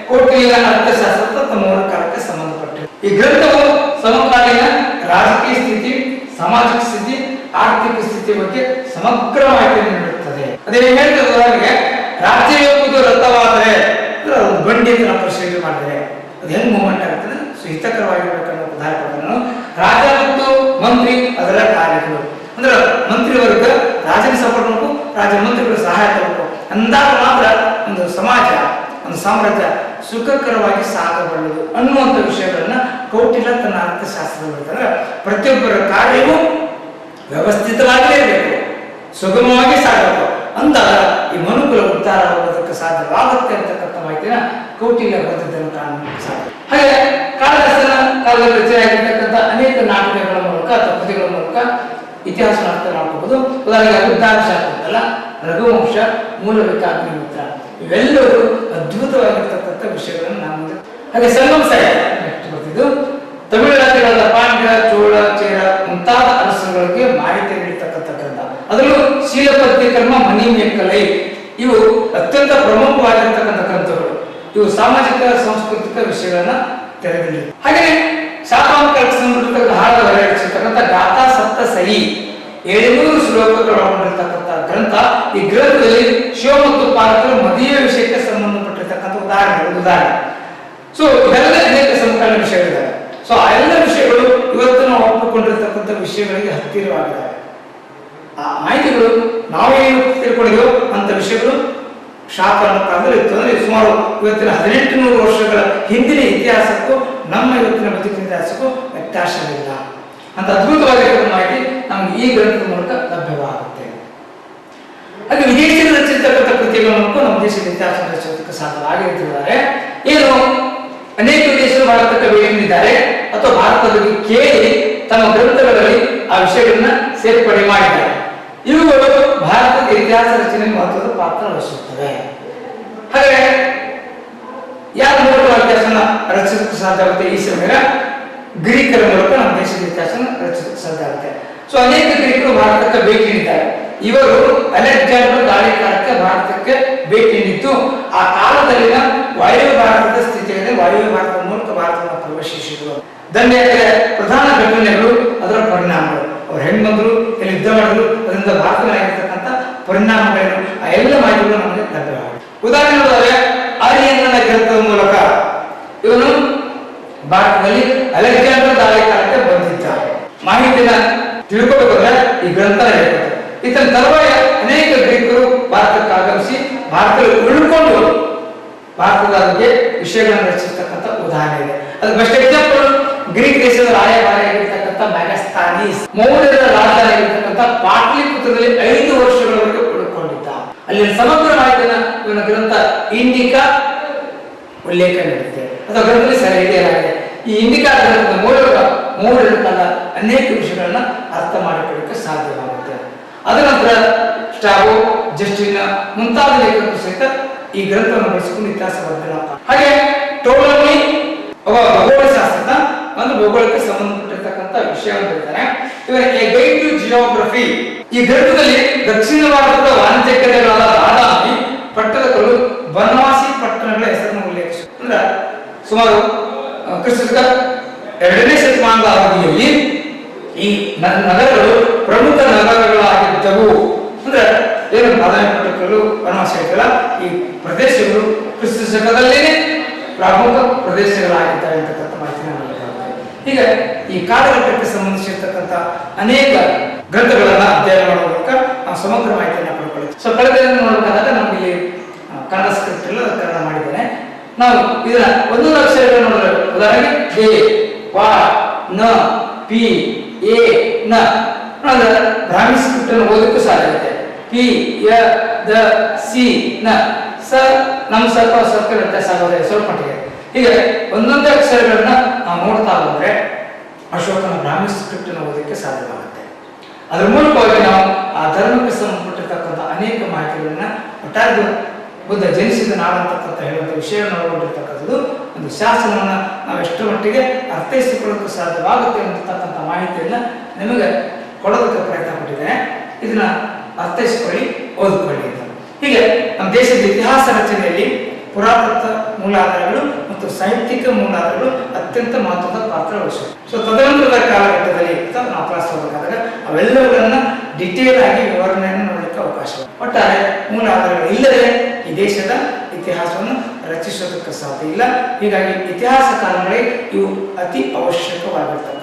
ಕೋಟಿಲಿನ ಅರ್ಥಶಾಸ್ತ್ರ ತಮ್ಮ ಮೂಲ ಕಾಲಕ್ಕೆ ಸಂಬಂಧಪಟ್ಟಿದೆ. ಈ ಗ್ರಂಥವು ಸಮಕಾಲೀನ ರಾಜಕೀಯ ಸ್ಥಿತಿ, ಸಾಮಾಜಿಕ ಸ್ಥಿತಿ, ಆರ್ಥಿಕ ಸ್ಥಿತಿ ಬಗ್ಗೆ ಸಮಗ್ರ ಮಾಹಿತಿಯನ್ನು ನೀಡುತ್ತದೆ. ಅದೇ ಹೇಳ್ತದೆ, ರಾಜ್ಯ ಎಂಬುದು ರಥವಾದರೆ ಬಂಡಿ ಅಂತ ನಾವು ಪರಿಶೀಲನೆ ಮಾಡಿದರೆ ಅದು ಹೆಂಗ್ ಮೂವ್ಮೆಂಟ್ ಆಗ್ತದೆ, ಹಿತಕರವಾಗಿರ್ಬೇಕನ್ನೋ ಉದಾಹರಣೆ. ರಾಜ ಮತ್ತು ಮಂತ್ರಿ ಅದರ ಕಾರ್ಯಗಳು ಅಂದ್ರೆ ಮಂತ್ರಿ ವರ್ಗ ರಾಜನ ಸಪೋರ್ಟ್ ಮಾಡಬೇಕು, ರಾಜ ಮಂತ್ರಿಗಳು ಸಹಾಯ ತಗೋಬೇಕು. ಅಂದಾಗ ಮಾತ್ರ ಒಂದು ಸಮಾಜ, ಒಂದು ಸಾಮ್ರಾಜ್ಯ ಸುಖಕರವಾಗಿ ಸಾಗಬಲ್ಲದು ಅನ್ನುವಂಥ ವಿಷಯಗಳನ್ನ ಕೌಟಿಲ್ಯ ತನ್ನ ಅರ್ಥಶಾಸ್ತ್ರದಲ್ಲಿ ಪ್ರತಿಯೊಬ್ಬರ ಕಾರ್ಯವೂ ವ್ಯವಸ್ಥಿತವಾಗಿ ಇರಬೇಕು, ಸುಗಮವಾಗಿ ಸಾಗಬೇಕು. ಅಂದಾಗ ಈ ಮನುಕುಲ ಉದ್ಧಾರ ಆಗೋದಕ್ಕೆ ಸಾಧ್ಯವಾಗುತ್ತೆ ಅಂತಕ್ಕಂಥ ಮಾಹಿತಿನ ಕೌಟಿಲ್ಯ ಬರೆದಿದ್ದನ್ನು ಕಾಣಲಿಕ್ಕೆ ಸಾಧ್ಯ. ಹಾಗೆ ಕಾಳಿದಾಸನ ಕಾಲದಲ್ಲಿ ರಚನೆಯಾಗಿರ್ತಕ್ಕಂಥ ಅನೇಕ ನಾಟಕಗಳ ಮೂಲಕ ಅಥವಾ ಕೃತಿಗಳ ಮೂಲಕ ಇತಿಹಾಸ ಅರ್ಥ ಮಾಡ್ಕೋಬಹುದು. ಉದಾಹರಣೆಗೆ ಅಭಿಜ್ಞಾನಶಾಸ್ತ್ರದಲ್ಲ, ರಘುವಂಶ, ಮೂಲವಿಕಾಗ್ನಿಮಿತ್ರ ಇವೆಲ್ಲರೂ ಅದ್ಭುತವಾಗಿರ್ತಕ್ಕಂಥ ವಿಷಯಗಳನ್ನು ನಾವು ಹಾಗೆ ಸಂಗಮ ಸಾಹಿತ್ಯ ಬರ್ತಿದ್ದು ತಮಿಳುನಾಡಿನ ಪಾಂಡ್ಯ, ಚೋಳ, ಚೇರ ಮುಂತಾದ ಅರಸರುಗಳಿಗೆ ಮಾಹಿತಿ ನೀಡತಕ್ಕಂಥ ಗ್ರಂಥ. ಅದರಲ್ಲೂ ಶೀಲಪದ್ಯ ಕರ್ಮ, ಮಣಿಮೇಕಲೈ ಇವು ಅತ್ಯಂತ ಪ್ರಮುಖವಾಗಿರ್ತಕ್ಕಂಥ ಗ್ರಂಥಗಳು. ಇವು ಸಾಮಾಜಿಕ ಸಾಂಸ್ಕೃತಿಕ ವಿಷಯಗಳನ್ನ ತೆರೆದಿವೆ. ಹಾಗೆ ಶಾಪಾಂಕಕ್ಕೆ ಸಂಬಂಧಿಸಿದ ಸರಿ 700 ಶ್ಲೋಕಗಳು ಒಳಗೊಂಡಿರ್ತಕ್ಕಂಥ ಗ್ರಂಥ. ಈ ಗ್ರಂಥದಲ್ಲಿ ಶಿವ ಮತ್ತು ಪಾರ್ವತಿಯ ಮದುವೆ ವಿಷಯಕ್ಕೆ ಸಂಬಂಧಪಟ್ಟಿರ್ತಕ್ಕಂಥ ಉದಾಹರಣೆ. ಸೊ ಇವೆಲ್ಲ ಅನೇಕ ಸಂಕಲನ ವಿಷಯಗಳಿದ್ದಾವೆ. ಸೊ ಆ ಎಲ್ಲ ವಿಷಯಗಳು ಇವತ್ತು ನಾವು ಒಪ್ಪಿಕೊಂಡಿರ್ತಕ್ಕಂಥ ವಿಷಯಗಳಿಗೆ ಹತ್ತಿರವಾಗಿದ್ದಾವೆ. ಆ ಮಾಹಿತಿಗಳು ನಾವೇನು ತಿಳ್ಕೊಂಡಿದ್ದೋ ಅಂತ ವಿಷಯಗಳು ಶಾತವಾಹನ ಕಾಲದಲ್ಲಿ ಇತ್ತು. ಅಂದ್ರೆ ಸುಮಾರು ಇವತ್ತಿನ 1800 ವರ್ಷಗಳ ಹಿಂದಿನ ಇತಿಹಾಸಕ್ಕೂ ನಮ್ಮ ಇವತ್ತಿನ ಬದುಕಿನ ಇತಿಹಾಸಕ್ಕೂ ವ್ಯತ್ಯಾಸವಿಲ್ಲ ಅಂತ ಅದ್ಭುತವಾಗಿರುವ ಮಾಹಿತಿ ನಮ್ಗೆ ಈ ಗ್ರಂಥದ ಮೂಲಕ ಲಭ್ಯವಾಗುತ್ತೆ. ಹಾಗೆ ವಿದೇಶದಲ್ಲಿ ರಚಿಸತಕ್ಕಂಥ ಕೃತಿಗಳ ಮೂಲಕ ನಮ್ಮ ದೇಶದ ಇತಿಹಾಸ ರಚಿಸೋದಕ್ಕೆ ಸಾಧ್ಯವಾಗಿರುತ್ತಿದ್ದಾರೆ. ಏನು ಅನೇಕ ವಿದೇಶಗಳು ಭಾರತಕ್ಕೆ ಭೇಟಿ ನೀಡಿದ್ದಾರೆ ಅಥವಾ ಭಾರತದಲ್ಲಿ ಕೇಳಿ ತಮ್ಮ ಗ್ರಂಥಗಳಲ್ಲಿ ಆ ವಿಷಯಗಳನ್ನ ಸೇರ್ಪಡೆ ಮಾಡಿದ್ದಾರೆ. ಇವುಗಳು ಭಾರತದ ಇತಿಹಾಸ ರಚನೆಯಲ್ಲಿ ಮಹತ್ವದ ಪಾತ್ರ ವಹಿಸುತ್ತವೆ. ಹಾಗೆ ಯಾರ ಮೂಲಕ ಇತಿಹಾಸನ ರಚಿಸಕ್ಕೆ ಸಾಧ್ಯ ಆಗುತ್ತೆ? ಈ ಸಮಯ ಗ್ರೀಕರ ಮೂಲಕ ನಮ್ಮ ದೇಶದ ಇತಿಹಾಸನ ರಚಿಸಕ್ಕೆ ಸಾಧ್ಯ ಆಗುತ್ತೆ. ಸೊ ಅನೇಕ ಗ್ರೀಕರು ಭಾರತಕ್ಕೆ ಭೇಟಿ ನೀಡಿದ್ದಾರೆ. ಇವರು ಅಲೆಕ್ಸಾಂಡರ್ ದಾಳಿಕಾರಕ್ಕೆ ಭಾರತಕ್ಕೆ ಭೇಟಿ ನೀಡಿದ್ದು ಆ ಕಾಲದಲ್ಲಿನ ವಾಯುವ್ಯ ಭಾರತದ ಸ್ಥಿತಿಯಲ್ಲಿ ವಾಯುವ್ಯ ಭಾರತದ ಮೂಲಕ ಭಾರತವನ್ನು ಪ್ರವೇಶಿಸಿದರು. ದಂಡೆಯ ಪ್ರಧಾನ ಘಟನೆಗಳು, ಅದರ ಪರಿಣಾಮಗಳು, ಅವ್ರು ಹೆಂಗ್ ಬಂದ್ರು, ಎಲ್ಲಿ ಯುದ್ಧ ಮಾಡಿದ್ರು, ಅದರಿಂದ ಭಾರತವಾಗಿರ್ತಕ್ಕಂಥ ಪರಿಣಾಮಗಳೇನು, ಆ ಎಲ್ಲ ಮಾಹಿತಿಗಳು ನಮಗೆ ಲಭ್ಯವಾಗುತ್ತೆ. ಉದಾಹರಣೆ ನೋಡಿದ್ರೆ ಆರ್ಯನ ಗ್ರಂಥದ ಮೂಲಕ ಇವನು ಭಾರತದಲ್ಲಿ ಅಲೆಕ್ಸಾಂಡರ್ ದಾಳಿಕಾರಕ್ಕೆ ಬಂದಿದ್ದ ಮಾಹಿತಿನ ತಿಳ್ಕೊಬೇಕಾದ್ರೆ ಈ ಗ್ರಂಥ ಹೇಳ್ತಾರೆ. ಇದರ ತರುವಾಯ ಅನೇಕ ಗ್ರೀಕರು ಭಾರತಕ್ಕೆ ಆಗಮಿಸಿ ಭಾರತದಲ್ಲಿ ಉಳ್ಕೊಂಡು ಭಾರತದ ಬಗ್ಗೆ ವಿಷಯಗಳನ್ನು ರಚಿಸತಕ್ಕಂಥ ಉದಾಹರಣೆ ಇದೆ. ಅದು ಬೆಸ್ಟ್ ಎಕ್ಸಾಂಪಲ್ ಗ್ರೀಕ್ ದೇಶದ ರಾಯಭಾರಿಯಾಗಿರ್ತಕ್ಕಂಥ ಮ್ಯಾಗಸ್ತಾನೀಸ್, ಮೌರ್ಯರ ರಾಜಧಾನಿಯಾಗಿರ್ತಕ್ಕಂಥ ಪಾಟ್ಲಿಪುತ್ರದಲ್ಲಿ 5 ವರ್ಷಗಳವರೆಗೆ ಉಳ್ಕೊಂಡಿದ್ದ. ಅಲ್ಲಿ ಸಮಗ್ರ ಮಾಹಿತಿಯನ್ನು ಇವನ ಗ್ರಂಥ ಇಂಡಿಕಾ ಉಲ್ಲೇಖ ನೀಡುತ್ತೆ. ಅಥವಾ ಗ್ರಂಥದಲ್ಲಿ ಸರಿ ಇದೆಯಲಾಗಿದೆ. ಈ ಇಂಡಿಕಾ ಗ್ರಂಥದ ಮೌರ್ಯರ ಕಾಲ ಅನೇಕ ವಿಷಯಗಳನ್ನ ಅರ್ಥ ಮಾಡಿಕೊಳ್ಳಕ್ಕೆ ಸಾಧ್ಯವಾಗುತ್ತೆ. ಅದರ ನಂತರ ಸ್ಟ್ರಾಬೋ, ಜಸ್ಟಿನ್ ಮುಂತಾದ ಲೇಖಕರು ಸಹಿತ ಈ ಗ್ರಂಥವನ್ನು ಬಳಸಿಕೊಂಡು ಇತಿಹಾಸ ವರ್ಧನೆ. ಹಾಗೆ ಟೋಲಮಿ ಒಬ್ಬ ಭೂಗೋಳಶಾಸ್ತ್ರಜ್ಞ, ಒಂದು ಭೂಗೋಳಕ್ಕೆ ಸಂಬಂಧಪಟ್ಟಿರ್ತಕ್ಕಂಥ ವಿಷಯವನ್ನು ಹೇಳ್ತಾನೆ. ಇವರ ಎ ಗೈಡ್ ಟು ಜಿಯೋಗ್ರಫಿ ಈ ಗ್ರಂಥದಲ್ಲಿ ದಕ್ಷಿಣ ಭಾರತದ ವಾಣಿಜ್ಯ ಕೇಂದ್ರಗಳಾದ ಬಾದಾಮಿ, ಪಟ್ಟದಕಲ್ಲು, ಬನವಾಸಿ ಪಟ್ಟಣಗಳ ಹೆಸರನ್ನು ಉಲ್ಲೇಖಿಸ. ಅಂದ್ರೆ ಸುಮಾರು ಕ್ರಿಸ್ತಕ 2ನೇ ಶತಮಾನದ ಅವಧಿಯಲ್ಲಿ ಈ ನಗರಗಳು ಪ್ರಮುಖ ನಗರಗಳಾಗಿದ್ದವು. ಅಂದ್ರೆ ಏನು ಬಾದಾಮಿ, ಪಟ್ಟದಕಲ್ಲು, ಬನವಾಸಿ ಹೇಳ್ತಲ್ಲ, ಈ ಪ್ರದೇಶಗಳು ಕ್ರಿಸ್ತ ಶಕದಲ್ಲೇನೆ ಪ್ರಮುಖ ಪ್ರದೇಶಗಳಾಗಿದ್ದಾವೆ ಅಂತಕ್ಕಂಥ ಮಾಹಿತಿನ ಮಾಡಲಾಗುತ್ತೆ. ಹೀಗೆ ಈ ಕಾಲಘಟ್ಟಕ್ಕೆ ಸಂಬಂಧಿಸಿರ್ತಕ್ಕಂಥ ಅನೇಕ ಗ್ರಂಥಗಳನ್ನ ಅಧ್ಯಯನ ಮಾಡುವ ಮೂಲಕ ನಾವು ಸಮಗ್ರ ಮಾಹಿತಿಯನ್ನು ಪಡ್ಕೊಳ್ಳುತ್ತೇವೆ. ಸೊ ಕಳೆದ ನೋಡಬೇಕಾದಾಗ ನಮಗೆ ಕನ್ನಡ ಸ್ಕ್ರಿಪ್ಟ್ ಇಲ್ಲ, ಕನ್ನಡ ಮಾಡಿದ್ದೇನೆ. ನಾವು ಇದರ ಒಂದೊಂದು ಅಕ್ಷರಗಳನ್ನು ನೋಡಬೇಕು. ಉದಾಹರಣೆಗೆ ಡೆ, ವಾ, ನ, ಪಿ, ಎ, ನ. ಅಂದ್ರೆ ಬ್ರಾಹ್ಮಿ ಸ್ಕ್ರಿಪ್ಟ್ ಅನ್ನು ಓದಕ್ಕೂ ಸಾಧ್ಯ ಆಗುತ್ತೆ. ಪಿ, ಯ, ದ, ಸಿ, ನ. ಸ ನಮ್ಮ ಸ್ವಲ್ಪ ವ್ಯತ್ಯಾಸ ಆಗೋದ್ರೆ ಸ್ವಲ್ಪ ಮಟ್ಟಿಗೆ. ಹೀಗೆ ಒಂದೊಂದೇ ಅಕ್ಷರಗಳನ್ನ ನಾವು ನೋಡ್ತಾ ಬಂದ್ರೆ ಅಶೋಕನ ಬ್ರಾಹ್ಮಿ ಸ್ಕ್ರಿಪ್ಟ್ ಅನ್ನು ಓದಕ್ಕೆ ಸಾಧ್ಯವಾಗುತ್ತೆ. ಅದರ ಮೂಲಕವಾಗಿ ನಾವು ಆ ಧರ್ಮಕ್ಕೆ ಸಂಬಂಧಪಟ್ಟಿರ್ತಕ್ಕಂಥ ಅನೇಕ ಮಾಹಿತಿಗಳನ್ನ ಒಟ್ಟಾರೆ ಬುದ್ಧ ಜನಿಸಿದ ನಾಡಂತಕ್ಕಂಥ ಹೇಳುವಂಥ ವಿಷಯವನ್ನು ಒಳಗೊಂಡಿರ್ತಕ್ಕಂಥದ್ದು ಒಂದು ಶಾಸನವನ್ನ ನಾವು ಎಷ್ಟು ಮಟ್ಟಿಗೆ ಅರ್ಥೈಸಿಕೊಳ್ಳೋಕೆ ಸಾಧ್ಯವಾಗುತ್ತೆ ಅಂತಕ್ಕಂಥ ಮಾಹಿತಿಯನ್ನ ನಿಮಗೆ ಕೊಡೋದಕ್ಕೆ ಪ್ರಯತ್ನ ಪಟ್ಟಿದ್ದೇನೆ. ಇದನ್ನ ಅರ್ಥೈಸಿಕೊಳ್ಳಿ, ಓದಿಕೊಳ್ಳಿ ಅಂತ. ಹೀಗೆ ನಮ್ಮ ದೇಶದ ಇತಿಹಾಸ ರಚನೆಯಲ್ಲಿ ಪುರಾತತ್ವ ಮೂಲಾಧಾರಗಳು ಮತ್ತು ಸಾಹಿತ್ಯಿಕ ಮೂಲಾಧಾರಗಳು ಅತ್ಯಂತ ಮಹತ್ವದ ಪಾತ್ರ ವಹಿಸುತ್ತೆ. ಸೊ ತದನಂತರದ ಕಾಲಘಟ್ಟದಲ್ಲಿ ನಾವು ಕ್ಲಾಸ್ ಹೋಗಬೇಕಾದಾಗ ಅವೆಲ್ಲವುಗಳನ್ನ ಡಿಟೇಲ್ ಆಗಿ ವಿವರಣೆಯನ್ನು ನೋಡಲಿಕ್ಕೆ ಅವಕಾಶ. ಒಟ್ಟಾರೆ ಮೂಲಾಧಾರಗಳು ಇಲ್ಲದೆ ಈ ದೇಶದ ಇತಿಹಾಸವನ್ನು ರಚಿಸೋದಕ್ಕೆ ಸಾಧ್ಯ ಇಲ್ಲ. ಹೀಗಾಗಿ ಇತಿಹಾಸ ಕಾಲಗಳಿಗೆ ಇವು ಅತಿ ಅವಶ್ಯಕವಾಗಿರ್ತವೆ.